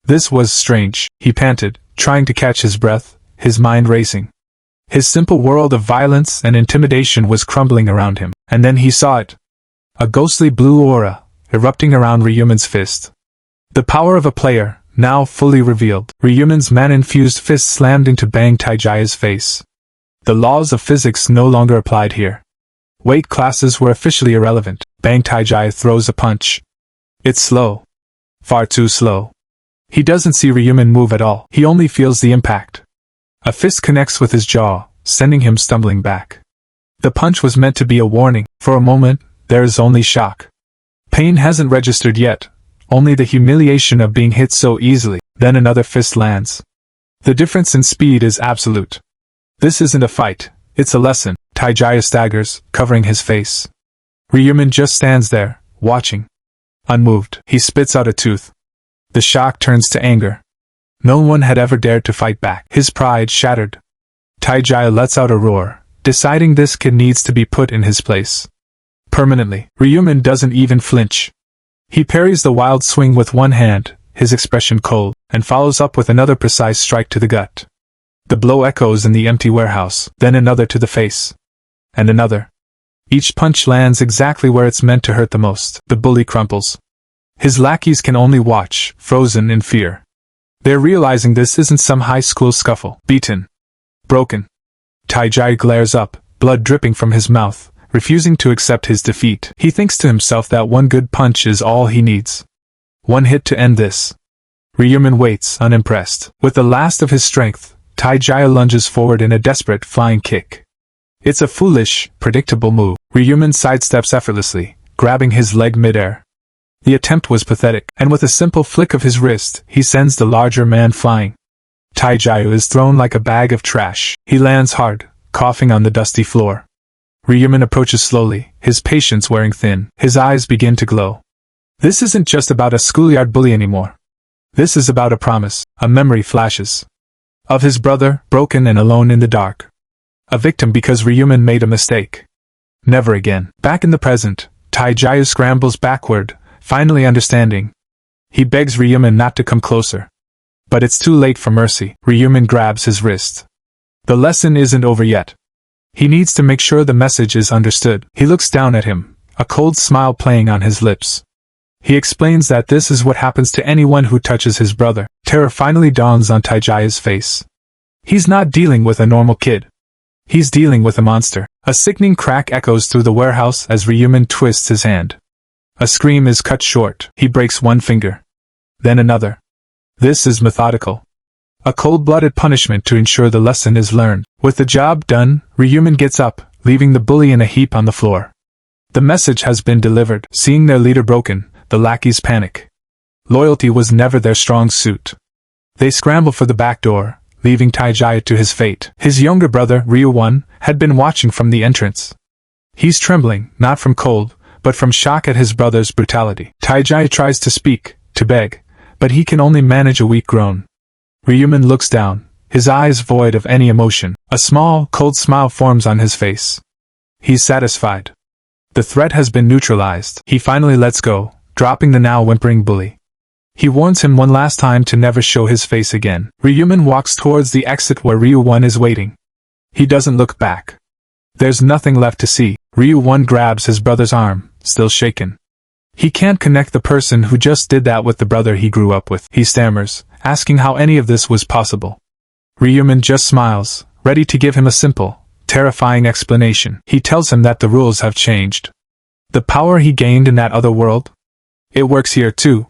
This was strange. He panted, trying to catch his breath, his mind racing. His simple world of violence and intimidation was crumbling around him. And then he saw it. A ghostly blue aura, erupting around Ryuman's fist. The power of a player, now fully revealed. Ryuman's man-infused fist slammed into Bang Taijai's face. The laws of physics no longer applied here. Weight classes were officially irrelevant. Bang Taijai throws a punch. It's slow. Far too slow. He doesn't see Ryuman move at all. He only feels the impact. A fist connects with his jaw, sending him stumbling back. The punch was meant to be a warning. For a moment, there is only shock. Pain hasn't registered yet, only the humiliation of being hit so easily. Then another fist lands. The difference in speed is absolute. This isn't a fight, it's a lesson. Taijai staggers, covering his face. Ryuman just stands there, watching. Unmoved, he spits out a tooth. The shock turns to anger. No one had ever dared to fight back. His pride shattered. Taijai lets out a roar, deciding this kid needs to be put in his place. Permanently. Ryuman doesn't even flinch. He parries the wild swing with one hand, his expression cold, and follows up with another precise strike to the gut. The blow echoes in the empty warehouse, then another to the face. And another. Each punch lands exactly where it's meant to hurt the most. The bully crumples. His lackeys can only watch, frozen in fear. They're realizing this isn't some high school scuffle. Beaten. Broken. Taijai glares up, blood dripping from his mouth, refusing to accept his defeat. He thinks to himself that one good punch is all he needs. One hit to end this. Ryuman waits, unimpressed. With the last of his strength, Taijai lunges forward in a desperate flying kick. It's a foolish, predictable move. Ryuman sidesteps effortlessly, grabbing his leg midair. The attempt was pathetic, and with a simple flick of his wrist, he sends the larger man flying. Taijai is thrown like a bag of trash. He lands hard, coughing on the dusty floor. Ryuman approaches slowly, his patience wearing thin. His eyes begin to glow. This isn't just about a schoolyard bully anymore. This is about a promise. A memory flashes. Of his brother, broken and alone in the dark. A victim because Ryuman made a mistake. Never again. Back in the present, Taijai scrambles backward, finally understanding. He begs Ryuman not to come closer. But it's too late for mercy. Ryuman grabs his wrist. The lesson isn't over yet. He needs to make sure the message is understood. He looks down at him, a cold smile playing on his lips. He explains that this is what happens to anyone who touches his brother. Terror finally dawns on Taijaya's face. He's not dealing with a normal kid. He's dealing with a monster. A sickening crack echoes through the warehouse as Ryuman twists his hand. A scream is cut short. He breaks one finger. Then another. This is methodical. A cold-blooded punishment to ensure the lesson is learned. With the job done, Ryuman gets up, leaving the bully in a heap on the floor. The message has been delivered. Seeing their leader broken, the lackeys panic. Loyalty was never their strong suit. They scramble for the back door, leaving Taijaya to his fate. His younger brother, Ryuwan, had been watching from the entrance. He's trembling, not from cold, but from shock at his brother's brutality. Taijaya tries to speak, to beg, but he can only manage a weak groan. Ryuman looks down, his eyes void of any emotion. A small, cold smile forms on his face. He's satisfied. The threat has been neutralized. He finally lets go, dropping the now whimpering bully. He warns him one last time to never show his face again. Ryuman walks towards the exit where Ryu-1 is waiting. He doesn't look back. There's nothing left to see. Ryu-1 grabs his brother's arm, still shaken. He can't connect the person who just did that with the brother he grew up with. He stammers, asking how any of this was possible. Ryuman just smiles, ready to give him a simple, terrifying explanation. He tells him that the rules have changed. The power he gained in that other world? It works here too.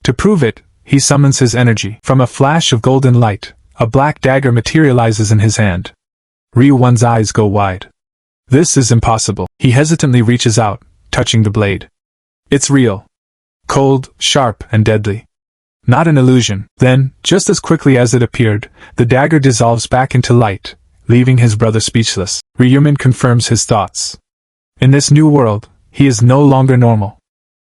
To prove it, he summons his energy. From a flash of golden light, a black dagger materializes in his hand. Ryu-1's eyes go wide. This is impossible. He hesitantly reaches out, touching the blade. It's real. Cold, sharp, and deadly. Not an illusion. Then, just as quickly as it appeared, the dagger dissolves back into light, leaving his brother speechless. Ryuman confirms his thoughts. In this new world, he is no longer normal.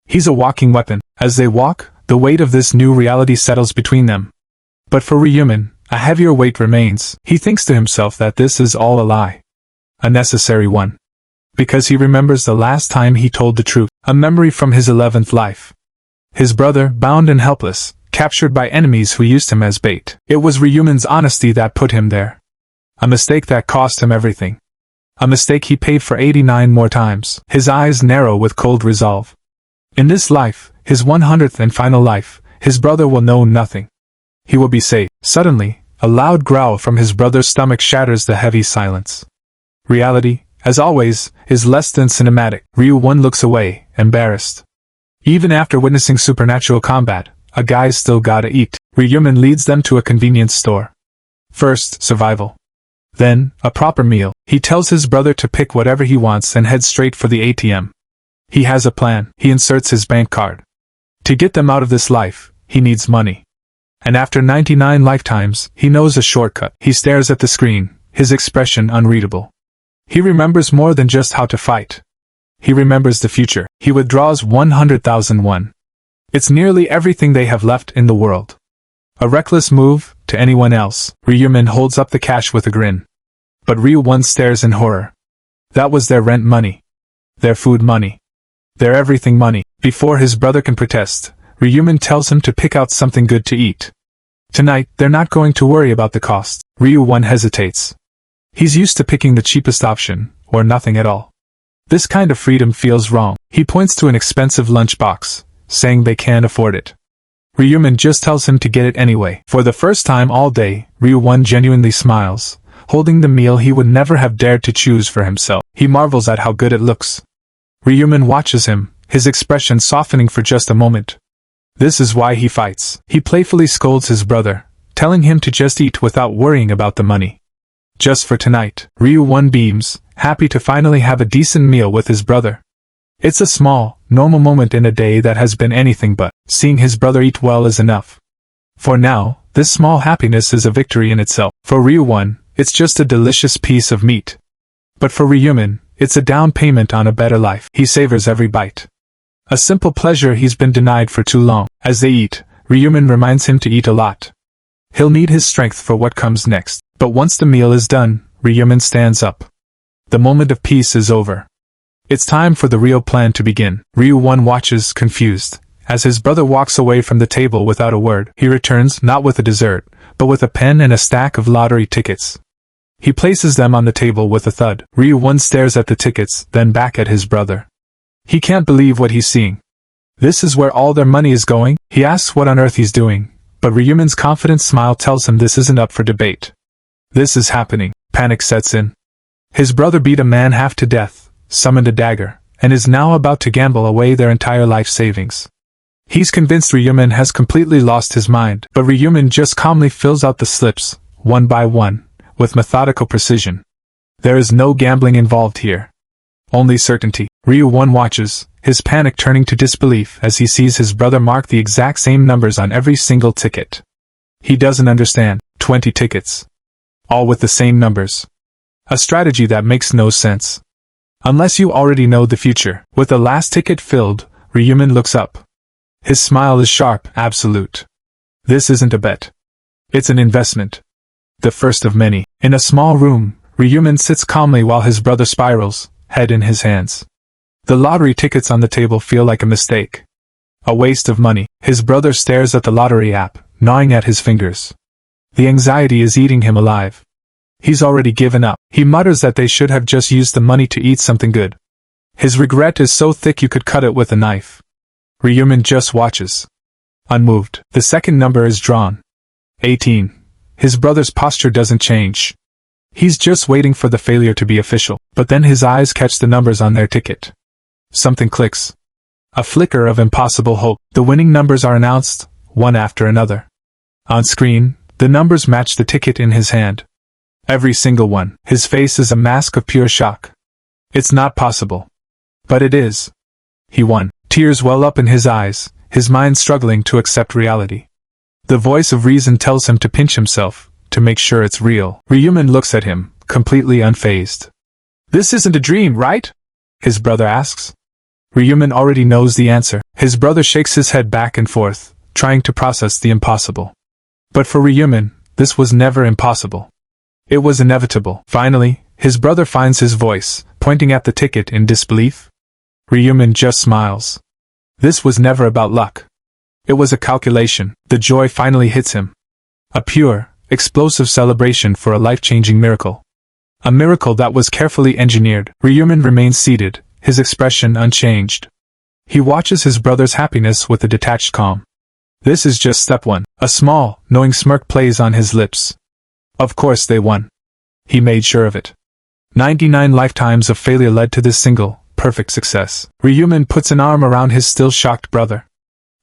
He's a walking weapon. As they walk, the weight of this new reality settles between them. But for Ryuman, a heavier weight remains. He thinks to himself that this is all a lie. A necessary one. Because he remembers the last time he told the truth, a memory from his 11th life. His brother, bound and helpless, captured by enemies who used him as bait. It was Ryuman's honesty that put him there. A mistake that cost him everything. A mistake he paid for 89 more times. His eyes narrow with cold resolve. In this life, his 100th and final life, his brother will know nothing. He will be safe. Suddenly, a loud growl from his brother's stomach shatters the heavy silence. Reality, as always, is less than cinematic. Ryu-1 looks away, embarrassed. Even after witnessing supernatural combat, a guy's still gotta eat. Ryuman leads them to a convenience store. First, survival. Then, a proper meal. He tells his brother to pick whatever he wants and head straight for the ATM. He has a plan. He inserts his bank card. To get them out of this life, he needs money. And after 99 lifetimes, he knows a shortcut. He stares at the screen, his expression unreadable. He remembers more than just how to fight. He remembers the future. He withdraws 100,000 won. It's nearly everything they have left in the world. A reckless move, to anyone else. Ryuman holds up the cash with a grin. But Ryu-1 stares in horror. That was their rent money. Their food money. Their everything money. Before his brother can protest, Ryuman tells him to pick out something good to eat. Tonight, they're not going to worry about the cost. Ryu-1 hesitates. He's used to picking the cheapest option, or nothing at all. This kind of freedom feels wrong. He points to an expensive lunchbox, saying they can't afford it. Ryuman just tells him to get it anyway. For the first time all day, Ryu-1 genuinely smiles, holding the meal he would never have dared to choose for himself. He marvels at how good it looks. Ryuman watches him, his expression softening for just a moment. This is why he fights. He playfully scolds his brother, telling him to just eat without worrying about the money. Just for tonight, Ryu-1 beams, happy to finally have a decent meal with his brother. It's a small, normal moment in a day that has been anything but. Seeing his brother eat well is enough. For now, this small happiness is a victory in itself. For Ryu-1, it's just a delicious piece of meat. But for Ryuman, it's a down payment on a better life. He savors every bite. A simple pleasure he's been denied for too long. As they eat, Ryuman reminds him to eat a lot. He'll need his strength for what comes next. But once the meal is done, Ryuman stands up. The moment of peace is over. It's time for the real plan to begin. Ryu-1 watches, confused, as his brother walks away from the table without a word. He returns, not with a dessert, but with a pen and a stack of lottery tickets. He places them on the table with a thud. Ryu-1 stares at the tickets, then back at his brother. He can't believe what he's seeing. This is where all their money is going? He asks what on earth he's doing, but Ryuman's confident smile tells him this isn't up for debate. This is happening. Panic sets in. His brother beat a man half to death, summoned a dagger, and is now about to gamble away their entire life savings. He's convinced Ryuman has completely lost his mind, but Ryuman just calmly fills out the slips, one by one, with methodical precision. There is no gambling involved here. Only certainty. Ryu-1 watches, his panic turning to disbelief as he sees his brother mark the exact same numbers on every single ticket. He doesn't understand. 20 tickets. All with the same numbers. A strategy that makes no sense. Unless you already know the future. With the last ticket filled, Ryuman looks up. His smile is sharp, absolute. This isn't a bet. It's an investment. The first of many. In a small room, Ryuman sits calmly while his brother spirals, head in his hands. The lottery tickets on the table feel like a mistake. A waste of money. His brother stares at the lottery app, gnawing at his fingers. The anxiety is eating him alive. He's already given up. He mutters that they should have just used the money to eat something good. His regret is so thick you could cut it with a knife. Ryuman just watches. Unmoved. The second number is drawn. 18. His brother's posture doesn't change. He's just waiting for the failure to be official, but then his eyes catch the numbers on their ticket. Something clicks. A flicker of impossible hope. The winning numbers are announced, one after another. On screen, the numbers match the ticket in his hand. Every single one. His face is a mask of pure shock. It's not possible. But it is. He won. Tears well up in his eyes, his mind struggling to accept reality. The voice of reason tells him to pinch himself, to make sure it's real. Ryuman looks at him, completely unfazed. This isn't a dream, right? His brother asks. Ryuman already knows the answer. His brother shakes his head back and forth, trying to process the impossible. But for Ryuman, this was never impossible. It was inevitable. Finally, his brother finds his voice, pointing at the ticket in disbelief. Ryuman just smiles. This was never about luck. It was a calculation. The joy finally hits him. A pure, explosive celebration for a life-changing miracle. A miracle that was carefully engineered. Ryuman remains seated, his expression unchanged. He watches his brother's happiness with a detached calm. This is just step one. A small, knowing smirk plays on his lips. Of course they won. He made sure of it. 99 lifetimes of failure led to this single, perfect success. Ryuman puts an arm around his still shocked brother.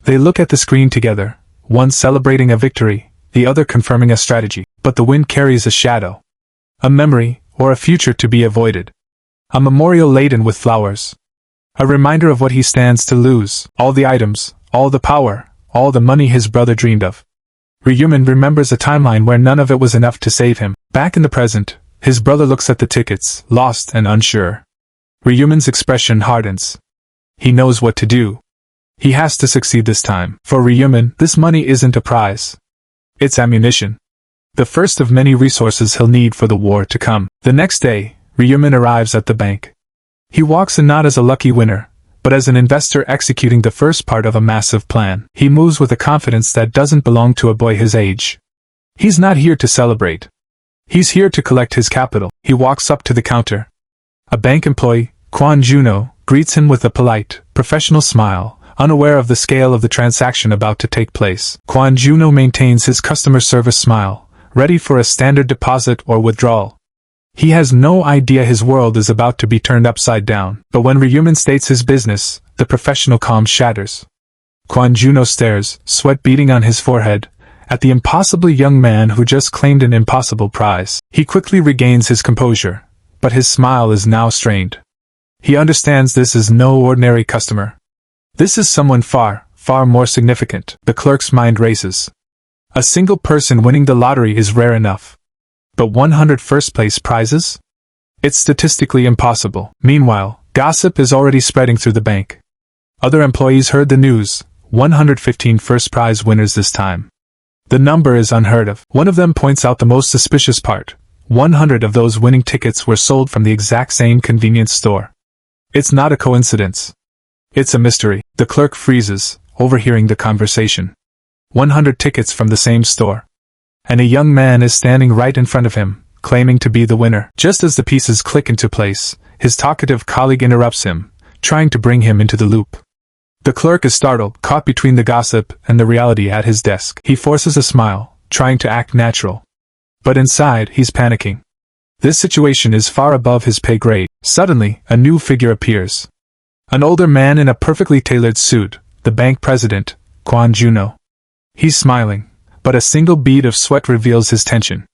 They look at the screen together, one celebrating a victory, the other confirming a strategy. But the win carries a shadow. A memory, or a future to be avoided. A memorial laden with flowers. A reminder of what he stands to lose. All the items, all the power, all the money his brother dreamed of. Ryuman remembers a timeline where none of it was enough to save him. Back in the present, his brother looks at the tickets, lost and unsure. Ryuman's expression hardens. He knows what to do. He has to succeed this time. For Ryuman, this money isn't a prize. It's ammunition. The first of many resources he'll need for the war to come. The next day, Ryuman arrives at the bank. He walks in not as a lucky winner, but as an investor executing the first part of a massive plan. He moves with a confidence that doesn't belong to a boy his age. He's not here to celebrate. He's here to collect his capital. He walks up to the counter. A bank employee, Kwon Juno, greets him with a polite, professional smile, unaware of the scale of the transaction about to take place. Kwon Juno maintains his customer service smile, ready for a standard deposit or withdrawal. He has no idea his world is about to be turned upside down, but when Ryuman states his business, the professional calm shatters. Kwon Juno stares, sweat beading on his forehead, at the impossibly young man who just claimed an impossible prize. He quickly regains his composure, but his smile is now strained. He understands this is no ordinary customer. This is someone far, far more significant. The clerk's mind races. A single person winning the lottery is rare enough. But 100 first-place prizes? It's statistically impossible. Meanwhile, gossip is already spreading through the bank. Other employees heard the news, 115 first-prize winners this time. The number is unheard of. One of them points out the most suspicious part. 100 of those winning tickets were sold from the exact same convenience store. It's not a coincidence. It's a mystery. The clerk freezes, overhearing the conversation. 100 tickets from the same store. And a young man is standing right in front of him, claiming to be the winner. Just as the pieces click into place, his talkative colleague interrupts him, trying to bring him into the loop. The clerk is startled, caught between the gossip and the reality at his desk. He forces a smile, trying to act natural. But inside, he's panicking. This situation is far above his pay grade. Suddenly, a new figure appears. An older man in a perfectly tailored suit, the bank president, Kwon Juno. He's smiling, but a single bead of sweat reveals his tension.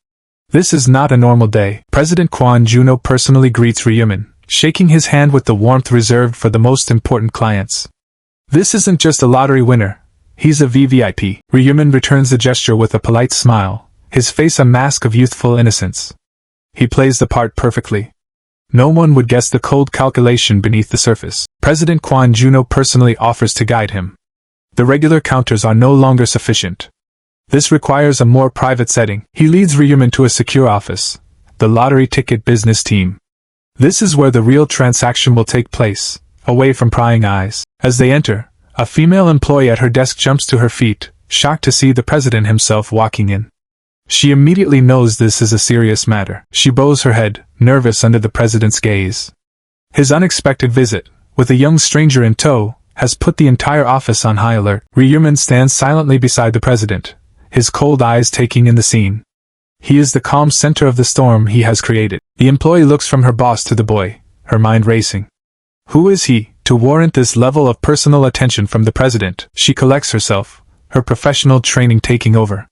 This is not a normal day. President Kwon Juno personally greets Ryumin, shaking his hand with the warmth reserved for the most important clients. This isn't just a lottery winner. He's a VVIP. Ryumin returns the gesture with a polite smile, his face a mask of youthful innocence. He plays the part perfectly. No one would guess the cold calculation beneath the surface. President Kwon Juno personally offers to guide him. The regular counters are no longer sufficient. This requires a more private setting. He leads Ryumin to a secure office, the lottery ticket business team. This is where the real transaction will take place, away from prying eyes. As they enter, a female employee at her desk jumps to her feet, shocked to see the president himself walking in. She immediately knows this is a serious matter. She bows her head, nervous under the president's gaze. His unexpected visit, with a young stranger in tow, has put the entire office on high alert. Ryumin stands silently beside the president, his cold eyes taking in the scene. He is the calm center of the storm he has created. The employee looks from her boss to the boy, her mind racing. Who is he, to warrant this level of personal attention from the president? She collects herself, her professional training taking over.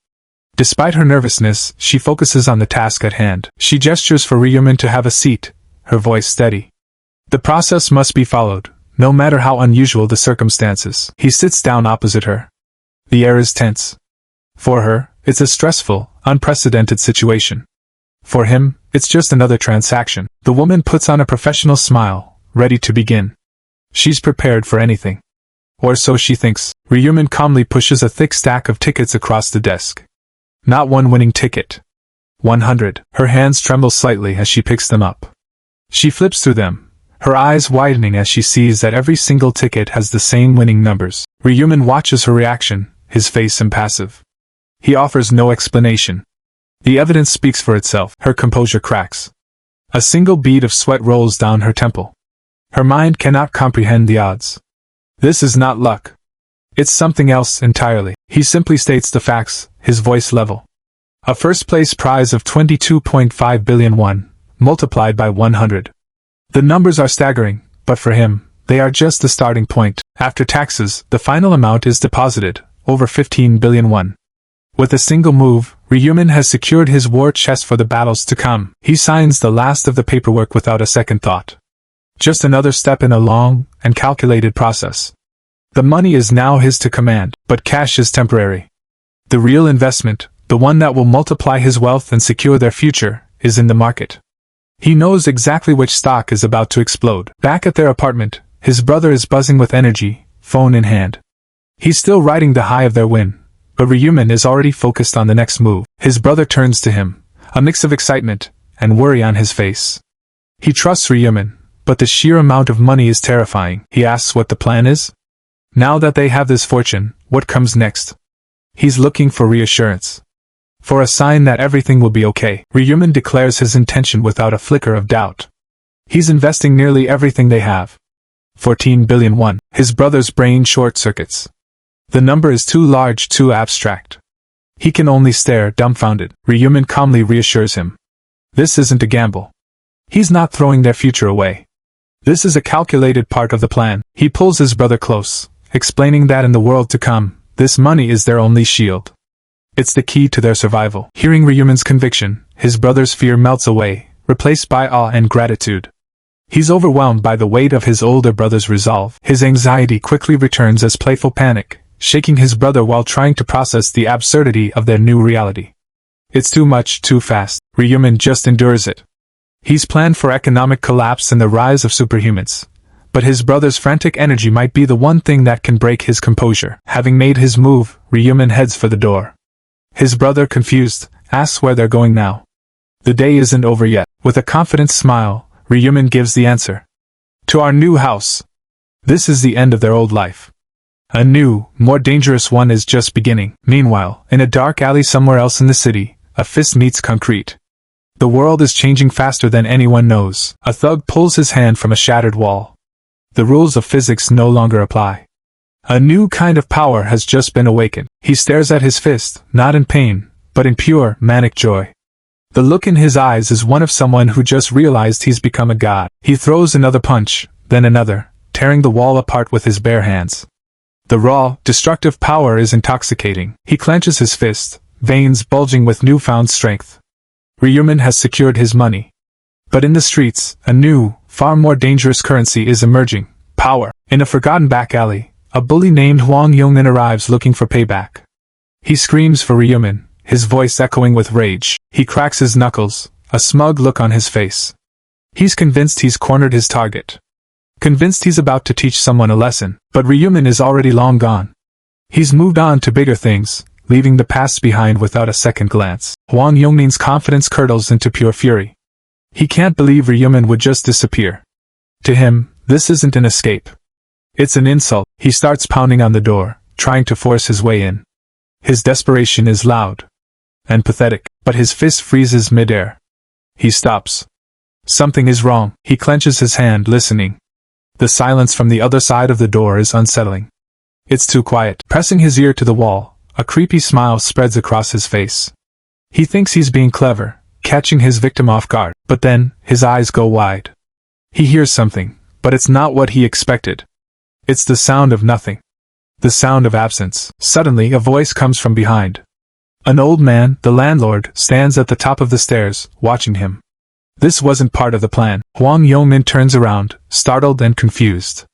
Despite her nervousness, she focuses on the task at hand. She gestures for Ryumin to have a seat, her voice steady. The process must be followed, no matter how unusual the circumstances. He sits down opposite her. The air is tense. For her, it's a stressful, unprecedented situation. For him, it's just another transaction. The woman puts on a professional smile, ready to begin. She's prepared for anything. Or so she thinks. Ryumin calmly pushes a thick stack of tickets across the desk. Not one winning ticket. 100. Her hands tremble slightly as she picks them up. She flips through them, her eyes widening as she sees that every single ticket has the same winning numbers. Ryumin watches her reaction, his face impassive. He offers no explanation. The evidence speaks for itself. Her composure cracks. A single bead of sweat rolls down her temple. Her mind cannot comprehend the odds. This is not luck. It's something else entirely. He simply states the facts, his voice level. A first-place prize of 22.5 billion won, multiplied by 100. The numbers are staggering, but for him, they are just the starting point. After taxes, the final amount is deposited, over 15 billion won. With a single move, Ryumin has secured his war chest for the battles to come. He signs the last of the paperwork without a second thought. Just another step in a long and calculated process. The money is now his to command, but cash is temporary. The real investment, the one that will multiply his wealth and secure their future, is in the market. He knows exactly which stock is about to explode. Back at their apartment, his brother is buzzing with energy, phone in hand. He's still riding the high of their win. But Ryumin is already focused on the next move. His brother turns to him, a mix of excitement and worry on his face. He trusts Ryumin, but the sheer amount of money is terrifying. He asks what the plan is. Now that they have this fortune, what comes next? He's looking for reassurance. For a sign that everything will be okay. Ryumin declares his intention without a flicker of doubt. He's investing nearly everything they have. 14 billion won. His brother's brain short-circuits. The number is too large, too abstract. He can only stare, dumbfounded. Ryumin calmly reassures him. This isn't a gamble. He's not throwing their future away. This is a calculated part of the plan. He pulls his brother close, explaining that in the world to come, this money is their only shield. It's the key to their survival. Hearing Ryumin's conviction, his brother's fear melts away, replaced by awe and gratitude. He's overwhelmed by the weight of his older brother's resolve. His anxiety quickly returns as playful panic, shaking his brother while trying to process the absurdity of their new reality. It's too much, too fast. Ryumin just endures it. He's planned for economic collapse and the rise of superhumans. But his brother's frantic energy might be the one thing that can break his composure. Having made his move, Ryumin heads for the door. His brother, confused, asks where they're going now. The day isn't over yet. With a confident smile, Ryumin gives the answer. To our new house. This is the end of their old life. A new, more dangerous one is just beginning. Meanwhile, in a dark alley somewhere else in the city, a fist meets concrete. The world is changing faster than anyone knows. A thug pulls his hand from a shattered wall. The rules of physics no longer apply. A new kind of power has just been awakened. He stares at his fist, not in pain, but in pure, manic joy. The look in his eyes is one of someone who just realized he's become a god. He throws another punch, then another, tearing the wall apart with his bare hands. The raw, destructive power is intoxicating. He clenches his fist, veins bulging with newfound strength. Ryuman has secured his money. But in the streets, a new, far more dangerous currency is emerging: power. In a forgotten back alley, a bully named Hwang Yongmin arrives looking for payback. He screams for Ryuman, his voice echoing with rage. He cracks his knuckles, a smug look on his face. He's convinced he's cornered his target. Convinced he's about to teach someone a lesson, but Ryuman is already long gone. He's moved on to bigger things, leaving the past behind without a second glance. Hwang Yongmin's confidence curdles into pure fury. He can't believe Ryuman would just disappear. To him, this isn't an escape. It's an insult. He starts pounding on the door, trying to force his way in. His desperation is loud and pathetic, but his fist freezes mid-air. He stops. Something is wrong. He clenches his hand, listening. The silence from the other side of the door is unsettling. It's too quiet. Pressing his ear to the wall, a creepy smile spreads across his face. He thinks he's being clever, catching his victim off guard, but then, his eyes go wide. He hears something, but it's not what he expected. It's the sound of nothing. The sound of absence. Suddenly, a voice comes from behind. An old man, the landlord, stands at the top of the stairs, watching him. This wasn't part of the plan. Hwang Yongmin turns around, startled and confused.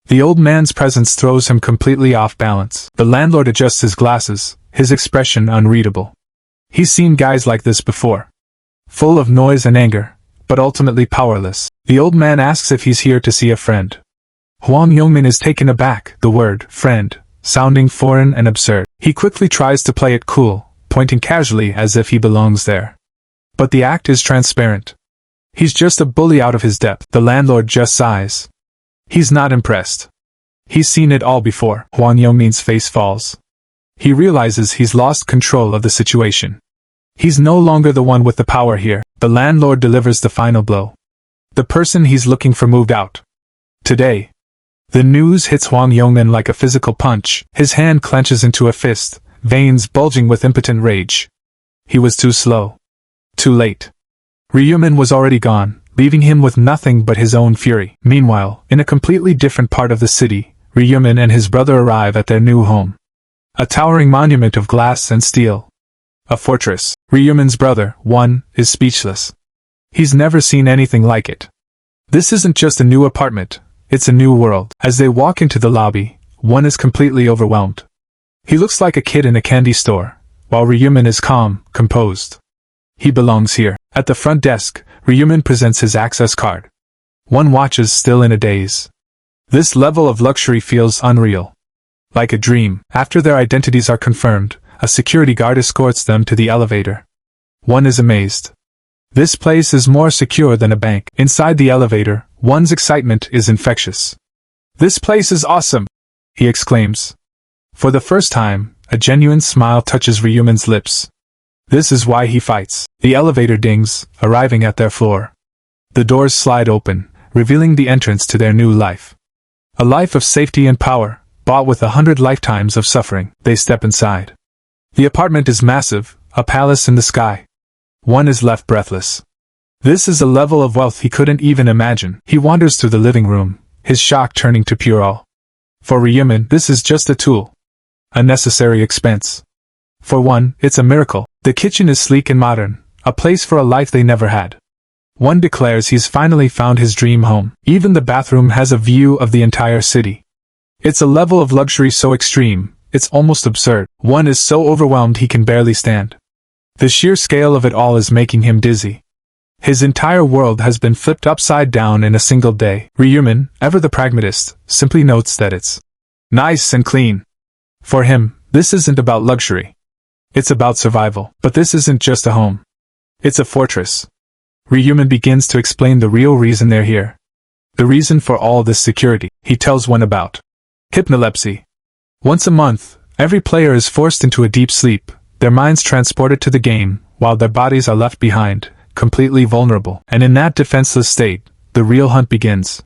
The old man's presence throws him completely off balance. The landlord adjusts his glasses, his expression unreadable. He's seen guys like this before. Full of noise and anger, but ultimately powerless. The old man asks if he's here to see a friend. Hwang Yongmin is taken aback, the word, friend, sounding foreign and absurd. He quickly tries to play it cool, pointing casually as if he belongs there. But the act is transparent. He's just a bully out of his depth. The landlord just sighs. He's not impressed. He's seen it all before. Hwang Yongmin's face falls. He realizes he's lost control of the situation. He's no longer the one with the power here. The landlord delivers the final blow. The person he's looking for moved out. Today. The news hits Hwang Yongmin like a physical punch. His hand clenches into a fist, veins bulging with impotent rage. He was too slow. Too late. Ryuman was already gone, leaving him with nothing but his own fury. Meanwhile, in a completely different part of the city, Ryuman and his brother arrive at their new home. A towering monument of glass and steel. A fortress. Ryuman's brother, One, is speechless. He's never seen anything like it. This isn't just a new apartment, it's a new world. As they walk into the lobby, One is completely overwhelmed. He looks like a kid in a candy store, while Ryuman is calm, composed. He belongs here. At the front desk, Ryuman presents his access card. One watches, still in a daze. This level of luxury feels unreal. Like a dream. After their identities are confirmed, a security guard escorts them to the elevator. One is amazed. This place is more secure than a bank. Inside the elevator, One's excitement is infectious. This place is awesome, he exclaims. For the first time, a genuine smile touches Ryuman's lips. This is why he fights. The elevator dings, arriving at their floor. The doors slide open, revealing the entrance to their new life. A life of safety and power, bought with 100 lifetimes of suffering. They step inside. The apartment is massive, a palace in the sky. One is left breathless. This is a level of wealth he couldn't even imagine. He wanders through the living room, his shock turning to pure awe. For Ryuman, this is just a tool. A necessary expense. For One, it's a miracle. The kitchen is sleek and modern, a place for a life they never had. One declares he's finally found his dream home. Even the bathroom has a view of the entire city. It's a level of luxury so extreme, it's almost absurd. One is so overwhelmed he can barely stand. The sheer scale of it all is making him dizzy. His entire world has been flipped upside down in a single day. Ryuman, ever the pragmatist, simply notes that it's nice and clean. For him, this isn't about luxury. It's about survival. But this isn't just a home. It's a fortress. Ryuman begins to explain the real reason they're here. The reason for all this security. He tells One about hypnolepsy. Once a month, every player is forced into a deep sleep, their minds transported to the game, while their bodies are left behind, completely vulnerable. And in that defenseless state, the real hunt begins.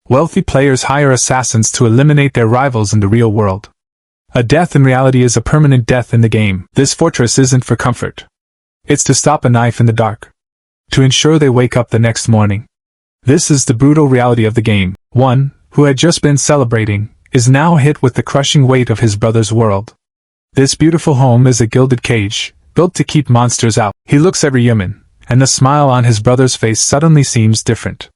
Wealthy players hire assassins to eliminate their rivals in the real world. A death in reality is a permanent death in the game. This fortress isn't for comfort. It's to stop a knife in the dark. To ensure they wake up the next morning. This is the brutal reality of the game. One, who had just been celebrating, is now hit with the crushing weight of his brother's world. This beautiful home is a gilded cage, built to keep monsters out. He looks at Ryuman, and the smile on his brother's face suddenly seems different.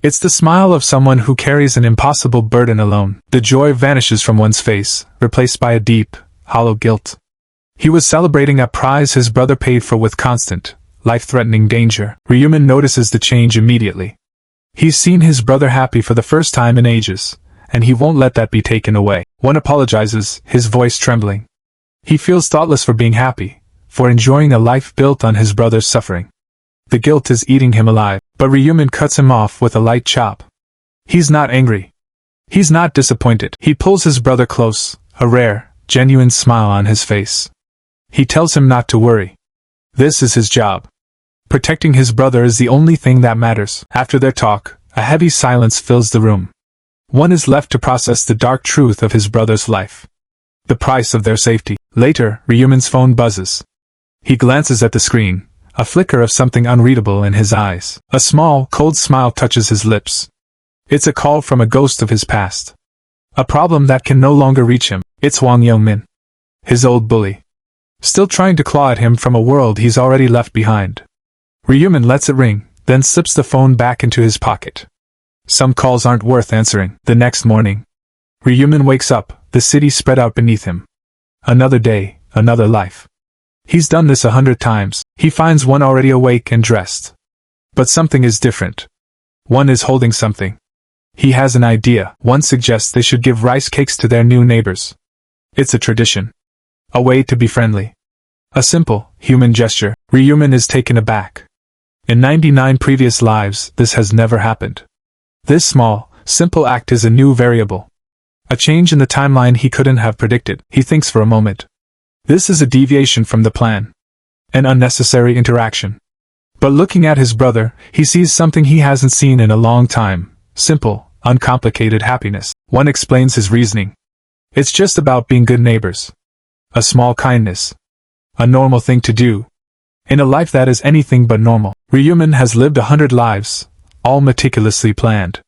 It's the smile of someone who carries an impossible burden alone. The joy vanishes from one's face, replaced by a deep, hollow guilt. He was celebrating a prize his brother paid for with constant, life-threatening danger. Ryuman notices the change immediately. He's seen his brother happy for the first time in ages, and he won't let that be taken away. One apologizes, his voice trembling. He feels thoughtless for being happy, for enjoying a life built on his brother's suffering. The guilt is eating him alive, but Ryuman cuts him off with a light chop. He's not angry. He's not disappointed. He pulls his brother close, a rare, genuine smile on his face. He tells him not to worry. This is his job. Protecting his brother is the only thing that matters. After their talk, a heavy silence fills the room. One is left to process the dark truth of his brother's life. The price of their safety. Later, Ryuman's phone buzzes. He glances at the screen, a flicker of something unreadable in his eyes. A small, cold smile touches his lips. It's a call from a ghost of his past. A problem that can no longer reach him. It's Wang Yongmin, his old bully. Still trying to claw at him from a world he's already left behind. Ryuman lets it ring, then slips the phone back into his pocket. Some calls aren't worth answering. The next morning, Ryuman wakes up, the city spread out beneath him. Another day, another life. He's done this 100 times. He finds one already awake and dressed. But something is different. One is holding something. He has an idea. One suggests they should give rice cakes to their new neighbors. It's a tradition. A way to be friendly. A simple, human gesture. Ryuman is taken aback. In 99 previous lives, this has never happened. This small, simple act is a new variable. A change in the timeline he couldn't have predicted. He thinks for a moment. This is a deviation from the plan. An unnecessary interaction. But looking at his brother, he sees something he hasn't seen in a long time. Simple, uncomplicated happiness. One explains his reasoning. It's just about being good neighbors. A small kindness. A normal thing to do. In a life that is anything but normal. Ryuman has lived 100 lives, all meticulously planned.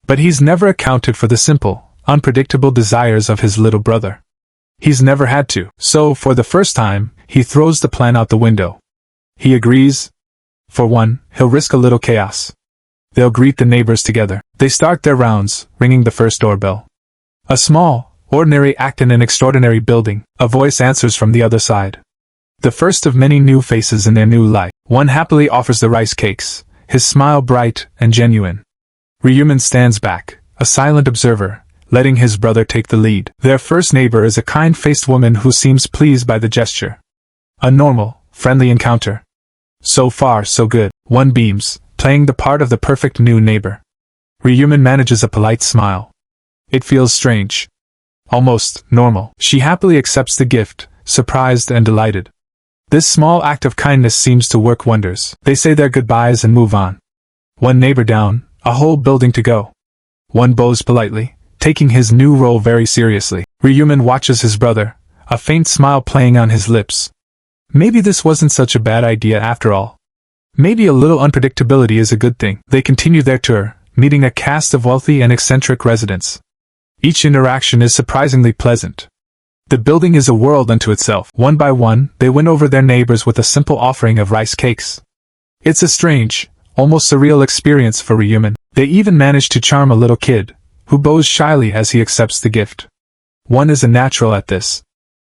But he's never accounted for the simple, unpredictable desires of his little brother. He's never had to. So, for the first time, he throws the plan out the window. He agrees. For one, he'll risk a little chaos. They'll greet the neighbors together. They start their rounds, ringing the first doorbell. A small, ordinary act in an extraordinary building. A voice answers from the other side. The first of many new faces in their new life. One happily offers the rice cakes, his smile bright and genuine. Ryuman stands back, a silent observer, letting his brother take the lead. Their first neighbor is a kind-faced woman who seems pleased by the gesture. A normal, friendly encounter. So far, so good. One beams, playing the part of the perfect new neighbor. Ryuman manages a polite smile. It feels strange. Almost normal. She happily accepts the gift, surprised and delighted. This small act of kindness seems to work wonders. They say their goodbyes and move on. One neighbor down, a whole building to go. One bows politely, taking his new role very seriously. Ryuman watches his brother, a faint smile playing on his lips. Maybe this wasn't such a bad idea after all. Maybe a little unpredictability is a good thing. They continue their tour, meeting a cast of wealthy and eccentric residents. Each interaction is surprisingly pleasant. The building is a world unto itself. One by one, they win over their neighbors with a simple offering of rice cakes. It's a strange, almost surreal experience for Ryuman. They even manage to charm a little kid, who bows shyly as he accepts the gift. One is a natural at this.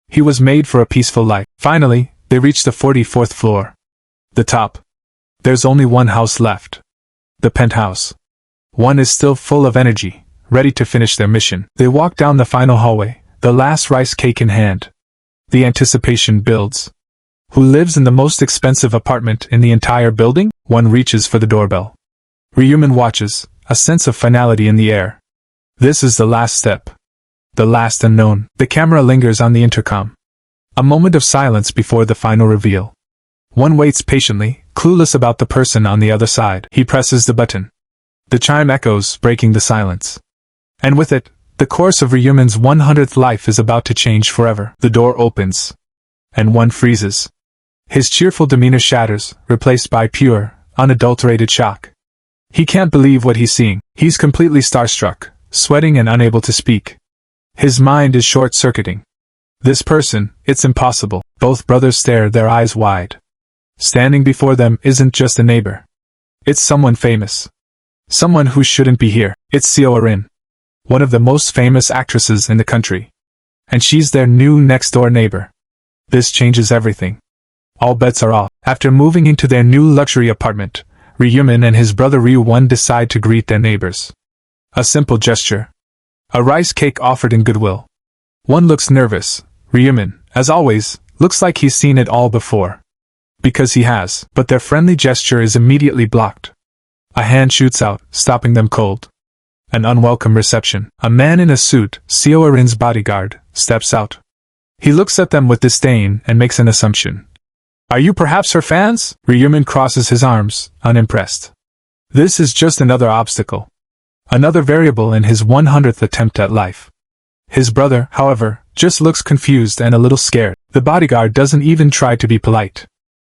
He was made for a peaceful life. Finally, they reach the 44th floor. The top. There's only one house left. The penthouse. One is still full of energy, ready to finish their mission. They walk down the final hallway, the last rice cake in hand. The anticipation builds. Who lives in the most expensive apartment in the entire building? One reaches for the doorbell. Ryuman watches, a sense of finality in the air. This is the last step. The last unknown. The camera lingers on the intercom. A moment of silence before the final reveal. One waits patiently, clueless about the person on the other side. He presses the button. The chime echoes, breaking the silence. And with it, the course of Ryuman's 100th life is about to change forever. The door opens. And one freezes. His cheerful demeanor shatters, replaced by pure, unadulterated shock. He can't believe what he's seeing. He's completely starstruck, sweating and unable to speak. His mind is short-circuiting. This person, it's impossible. Both brothers stare, their eyes wide. Standing before them isn't just a neighbor. It's someone famous. Someone who shouldn't be here. It's Seo Erin, one of the most famous actresses in the country. And she's their new next-door neighbor. This changes everything. All bets are off. After moving into their new luxury apartment, Ryuman and his brother Ryu-won decide to greet their neighbors. A simple gesture. A rice cake offered in goodwill. One looks nervous. Ryuman, as always, looks like he's seen it all before. Because he has, but their friendly gesture is immediately blocked. A hand shoots out, stopping them cold. An unwelcome reception. A man in a suit, Seo Erin's bodyguard, steps out. He looks at them with disdain and makes an assumption. Are you perhaps her fans? Ryuman crosses his arms, unimpressed. This is just another obstacle. Another variable in his 100th attempt at life. His brother, however, just looks confused and a little scared. The bodyguard doesn't even try to be polite.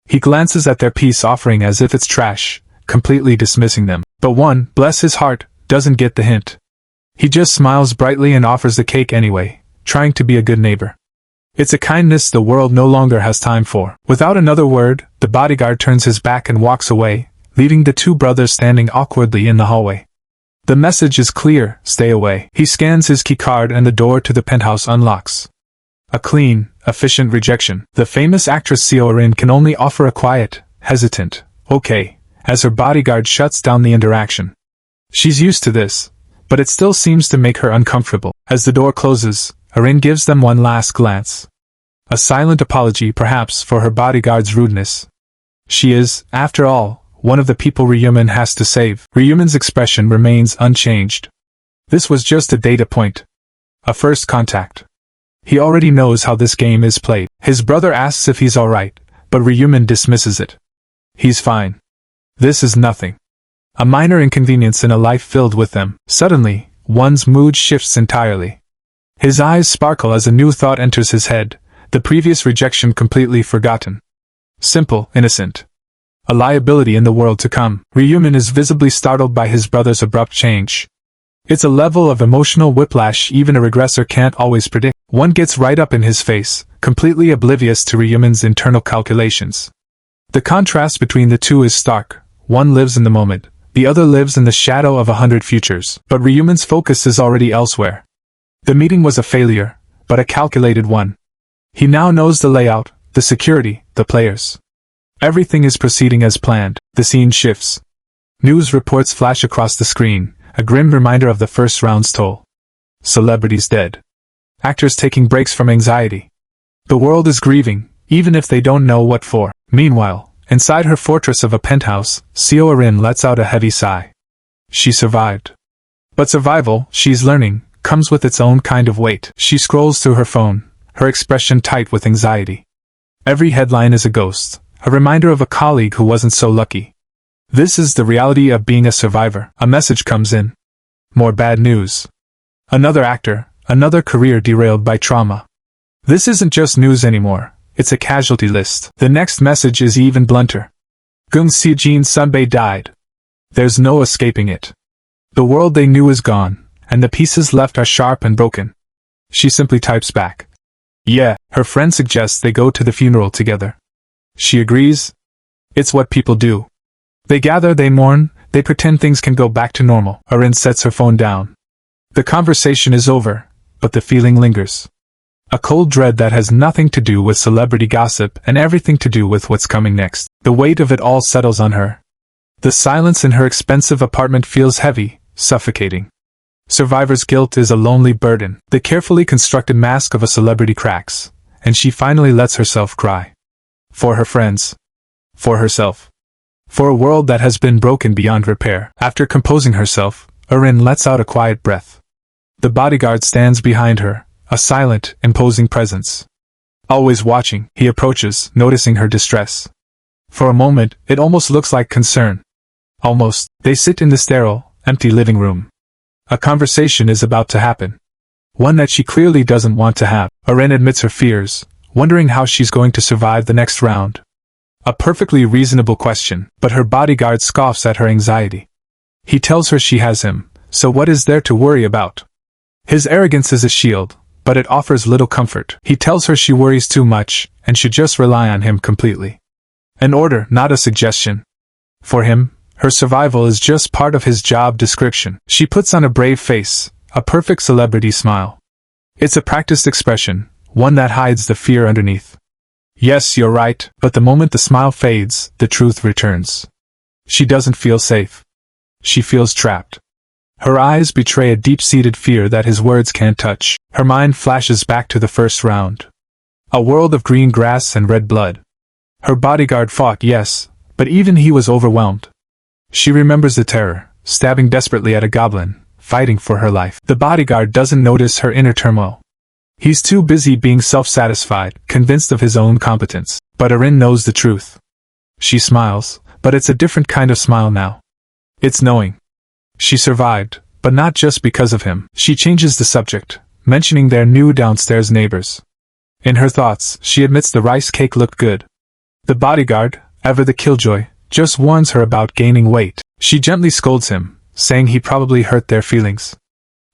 He glances at their peace offering as if it's trash, completely dismissing them. But one, bless his heart, doesn't get the hint. He just smiles brightly and offers the cake anyway, trying to be a good neighbor. It's a kindness the world no longer has time for. Without another word, the bodyguard turns his back and walks away, leaving the two brothers standing awkwardly in the hallway. The message is clear, stay away. He scans his keycard and the door to the penthouse unlocks. A clean, efficient rejection. The famous actress Seo Erin can only offer a quiet, hesitant, okay, as her bodyguard shuts down the interaction. She's used to this, but it still seems to make her uncomfortable. As the door closes, Erin gives them one last glance. A silent apology perhaps for her bodyguard's rudeness. She is, after all, one of the people Ryuman has to save. Ryuman's expression remains unchanged. This was just a data point. A first contact. He already knows how this game is played. His brother asks if he's alright, but Ryuman dismisses it. He's fine. This is nothing. A minor inconvenience in a life filled with them. Suddenly, one's mood shifts entirely. His eyes sparkle as a new thought enters his head, the previous rejection completely forgotten. Simple, innocent. A liability in the world to come. Ryuman is visibly startled by his brother's abrupt change. It's a level of emotional whiplash even a regressor can't always predict. One gets right up in his face, completely oblivious to Ryuman's internal calculations. The contrast between the two is stark. One lives in the moment, the other lives in the shadow of 100 futures. But Ryuman's focus is already elsewhere. The meeting was a failure, but a calculated one. He now knows the layout, the security, the players. Everything is proceeding as planned. The scene shifts. News reports flash across the screen, a grim reminder of the first round's toll. Celebrities dead. Actors taking breaks from anxiety. The world is grieving, even if they don't know what for. Meanwhile, inside her fortress of a penthouse, Seo Erin lets out a heavy sigh. She survived. But survival, she's learning, comes with its own kind of weight. She scrolls through her phone, her expression tight with anxiety. Every headline is a ghost, a reminder of a colleague who wasn't so lucky. This is the reality of being a survivor. A message comes in. More bad news. Another actor, another career derailed by trauma. This isn't just news anymore, it's a casualty list. The next message is even blunter. Gung Si-jin Sunbae died. There's no escaping it. The world they knew is gone, and the pieces left are sharp and broken. She simply types back. Yeah, her friend suggests they go to the funeral together. She agrees. It's what people do. They gather, they mourn, they pretend things can go back to normal. Erin sets her phone down. The conversation is over, but the feeling lingers. A cold dread that has nothing to do with celebrity gossip and everything to do with what's coming next. The weight of it all settles on her. The silence in her expensive apartment feels heavy, suffocating. Survivor's guilt is a lonely burden. The carefully constructed mask of a celebrity cracks, and she finally lets herself cry. For her friends. For herself. For a world that has been broken beyond repair. After composing herself, Erin lets out a quiet breath. The bodyguard stands behind her, a silent, imposing presence. Always watching, he approaches, noticing her distress. For a moment, it almost looks like concern. Almost. They sit in the sterile, Empty living room. A conversation is about to happen. One that she clearly doesn't want to have. Arin admits her fears, wondering how she's going to survive the next round. A perfectly reasonable question, but her bodyguard scoffs at her anxiety. He tells her she has him, so what is there to worry about? His arrogance is a shield, but it offers little comfort. He tells her she worries too much, and should just rely on him completely. An order, not a suggestion. For him, her survival is just part of his job description. She puts on a brave face, a perfect celebrity smile. It's a practiced expression, one that hides the fear underneath. Yes, you're right, but the moment the smile fades, the truth returns. She doesn't feel safe. She feels trapped. Her eyes betray a deep-seated fear that his words can't touch. Her mind flashes back to the first round. A world of green grass and red blood. Her bodyguard fought, yes, but even he was overwhelmed. She remembers the terror, stabbing desperately at a goblin, fighting for her life. The bodyguard doesn't notice her inner turmoil. He's too busy being self-satisfied, convinced of his own competence. But Arin knows the truth. She smiles, but it's a different kind of smile now. It's knowing. She survived, but not just because of him. She changes the subject, mentioning their new downstairs neighbors. In her thoughts, she admits the rice cake looked good. The bodyguard, ever the killjoy, just warns her about gaining weight. She gently scolds him, saying he probably hurt their feelings.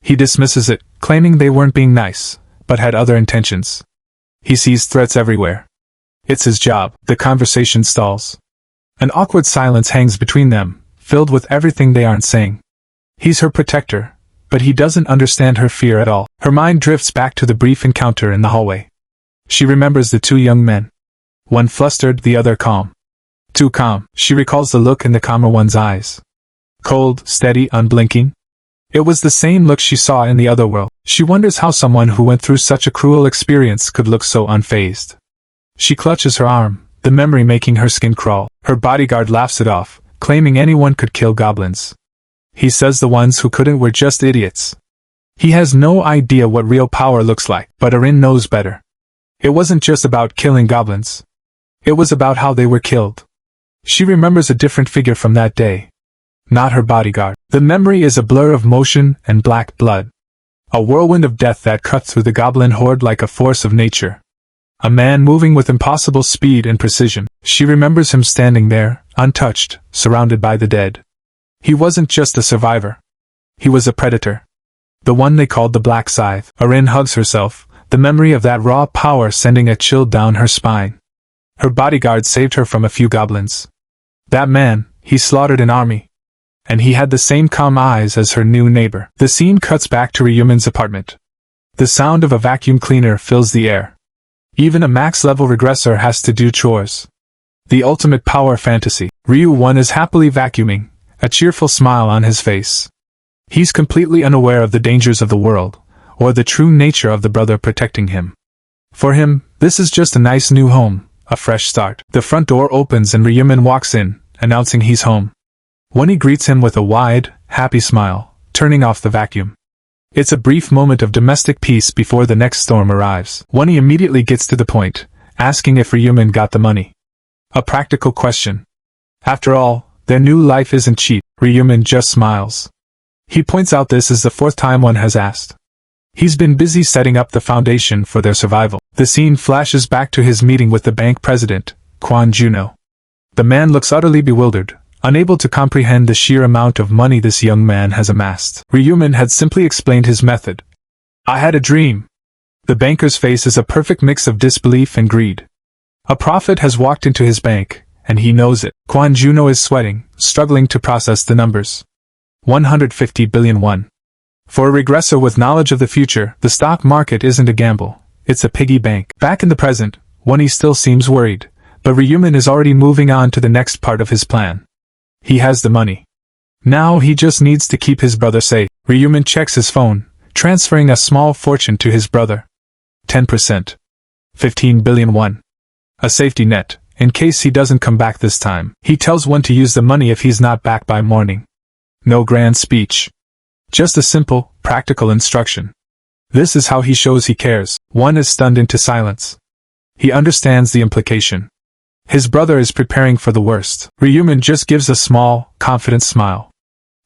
He dismisses it, claiming they weren't being nice, but had other intentions. He sees threats everywhere. It's his job. The conversation stalls. An awkward silence hangs between them, filled with everything they aren't saying. He's her protector, but he doesn't understand her fear at all. Her mind drifts back to the brief encounter in the hallway. She remembers the two young men. One flustered, the other calm. Too calm. She recalls the look in the calmer one's eyes. Cold, steady, unblinking. It was the same look she saw in the other world. She wonders how someone who went through such a cruel experience could look so unfazed. She clutches her arm, the memory making her skin crawl. Her bodyguard laughs it off, claiming anyone could kill goblins. He says the ones who couldn't were just idiots. He has no idea what real power looks like, but Arin knows better. It wasn't just about killing goblins. It was about how they were killed. She remembers a different figure from that day. Not her bodyguard. The memory is a blur of motion and black blood. A whirlwind of death that cut through the goblin horde like a force of nature. A man moving with impossible speed and precision. She remembers him standing there, untouched, surrounded by the dead. He wasn't just a survivor. He was a predator. The one they called the Black Scythe. Arin hugs herself, the memory of that raw power sending a chill down her spine. Her bodyguard saved her from a few goblins. That man, he slaughtered an army. And he had the same calm eyes as her new neighbor. The scene cuts back to Ryuman's apartment. The sound of a vacuum cleaner fills the air. Even a max-level regressor has to do chores. The ultimate power fantasy. Ryu-1 is happily vacuuming, a cheerful smile on his face. He's completely unaware of the dangers of the world, or the true nature of the brother protecting him. For him, this is just a nice new home, a fresh start. The front door opens and Ryuman walks in, announcing he's home. Wonnie greets him with a wide, happy smile, turning off the vacuum. It's a brief moment of domestic peace before the next storm arrives. Wonnie immediately gets to the point, asking if Ryuman got the money. A practical question. After all, their new life isn't cheap. Ryuman just smiles. He points out this is the fourth time one has asked. He's been busy setting up the foundation for their survival. The scene flashes back to his meeting with the bank president, Kwon Juno. The man looks utterly bewildered, unable to comprehend the sheer amount of money this young man has amassed. Ryuman had simply explained his method. I had a dream. The banker's face is a perfect mix of disbelief and greed. A prophet has walked into his bank, and he knows it. Kwon Juno is sweating, struggling to process the numbers. 150 billion won. For a regressor with knowledge of the future, the stock market isn't a gamble, it's a piggy bank. Back in the present, Wonnie still seems worried, but Ryuman is already moving on to the next part of his plan. He has the money. Now he just needs to keep his brother safe. Ryuman checks his phone, transferring a small fortune to his brother. 10%. 15 billion won. A safety net, in case he doesn't come back this time. He tells one to use the money if he's not back by morning. No grand speech. Just a simple, practical instruction. This is how he shows he cares. One is stunned into silence. He understands the implication. His brother is preparing for the worst. Ryuman just gives a small, confident smile.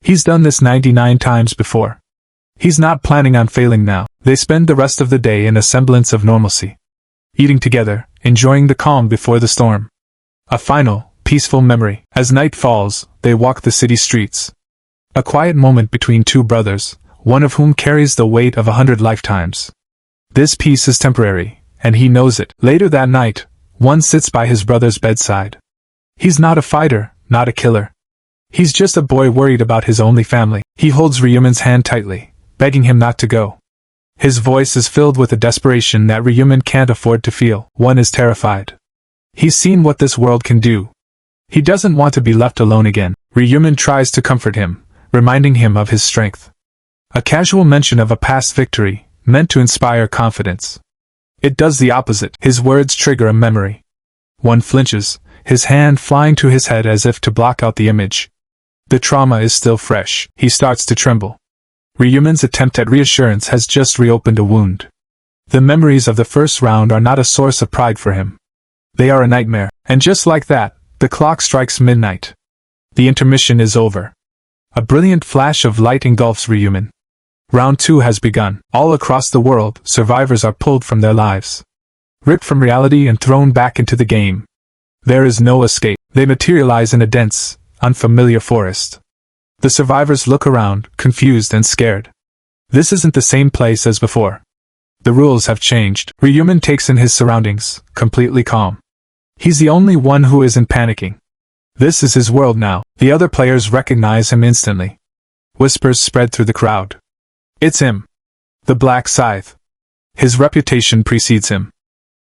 He's done this 99 times before. He's not planning on failing now. They spend the rest of the day in a semblance of normalcy, eating together, enjoying the calm before the storm. A final, peaceful memory. As night falls, they walk the city streets. A quiet moment between two brothers, one of whom carries the weight of 100 lifetimes. This peace is temporary, and he knows it. Later that night, one sits by his brother's bedside. He's not a fighter, not a killer. He's just a boy worried about his only family. He holds Ryuman's hand tightly, begging him not to go. His voice is filled with a desperation that Ryuman can't afford to feel. One is terrified. He's seen what this world can do. He doesn't want to be left alone again. Ryuman tries to comfort him, reminding him of his strength. A casual mention of a past victory, meant to inspire confidence. It does the opposite. His words trigger a memory. One flinches, his hand flying to his head as if to block out the image. The trauma is still fresh. He starts to tremble. Ryuman's attempt at reassurance has just reopened a wound. The memories of the first round are not a source of pride for him. They are a nightmare. And just like that, the clock strikes midnight. The intermission is over. A brilliant flash of light engulfs Ryuman. Round 2 has begun. All across the world, survivors are pulled from their lives, ripped from reality and thrown back into the game. There is no escape. They materialize in a dense, unfamiliar forest. The survivors look around, confused and scared. This isn't the same place as before. The rules have changed. Ryuman takes in his surroundings, completely calm. He's the only one who isn't panicking. This is his world now. The other players recognize him instantly. Whispers spread through the crowd. It's him. The Black Scythe. His reputation precedes him.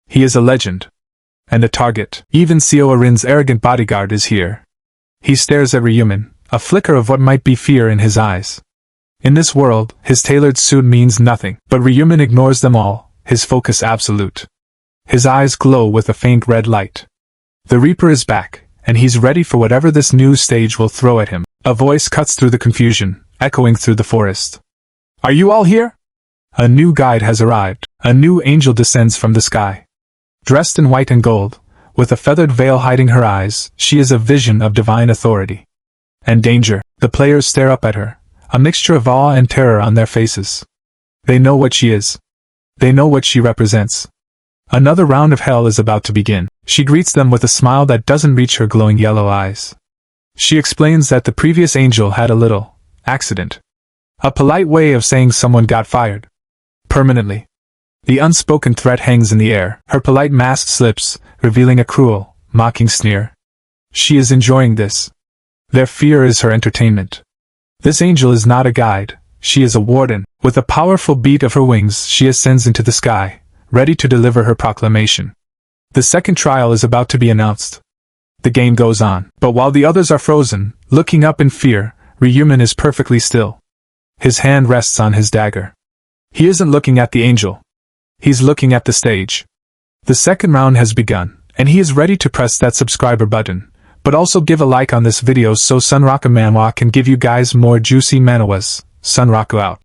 He is a legend. And a target. Even Seo Arin's arrogant bodyguard is here. He stares at Ryuman, a flicker of what might be fear in his eyes. In this world, his tailored suit means nothing, but Ryuman ignores them all, his focus absolute. His eyes glow with a faint red light. The Reaper is back, and he's ready for whatever this new stage will throw at him. A voice cuts through the confusion, echoing through the forest. Are you all here? A new guide has arrived. A new angel descends from the sky. Dressed in white and gold, with a feathered veil hiding her eyes, she is a vision of divine authority. And danger. The players stare up at her, a mixture of awe and terror on their faces. They know what she is. They know what she represents. Another round of hell is about to begin. She greets them with a smile that doesn't reach her glowing yellow eyes. She explains that the previous angel had a little accident. A polite way of saying someone got fired. Permanently. The unspoken threat hangs in the air. Her polite mask slips, revealing a cruel, mocking sneer. She is enjoying this. Their fear is her entertainment. This angel is not a guide, she is a warden. With a powerful beat of her wings, she ascends into the sky, ready to deliver her proclamation. The second trial is about to be announced. The game goes on, but while the others are frozen, looking up in fear, Ryuman is perfectly still. His hand rests on his dagger. He isn't looking at the angel. He's looking at the stage. The second round has begun, and he is ready to press that subscriber button. But also give a like on this video so Recap Manhwa can give you guys more juicy manhwas. Recap out.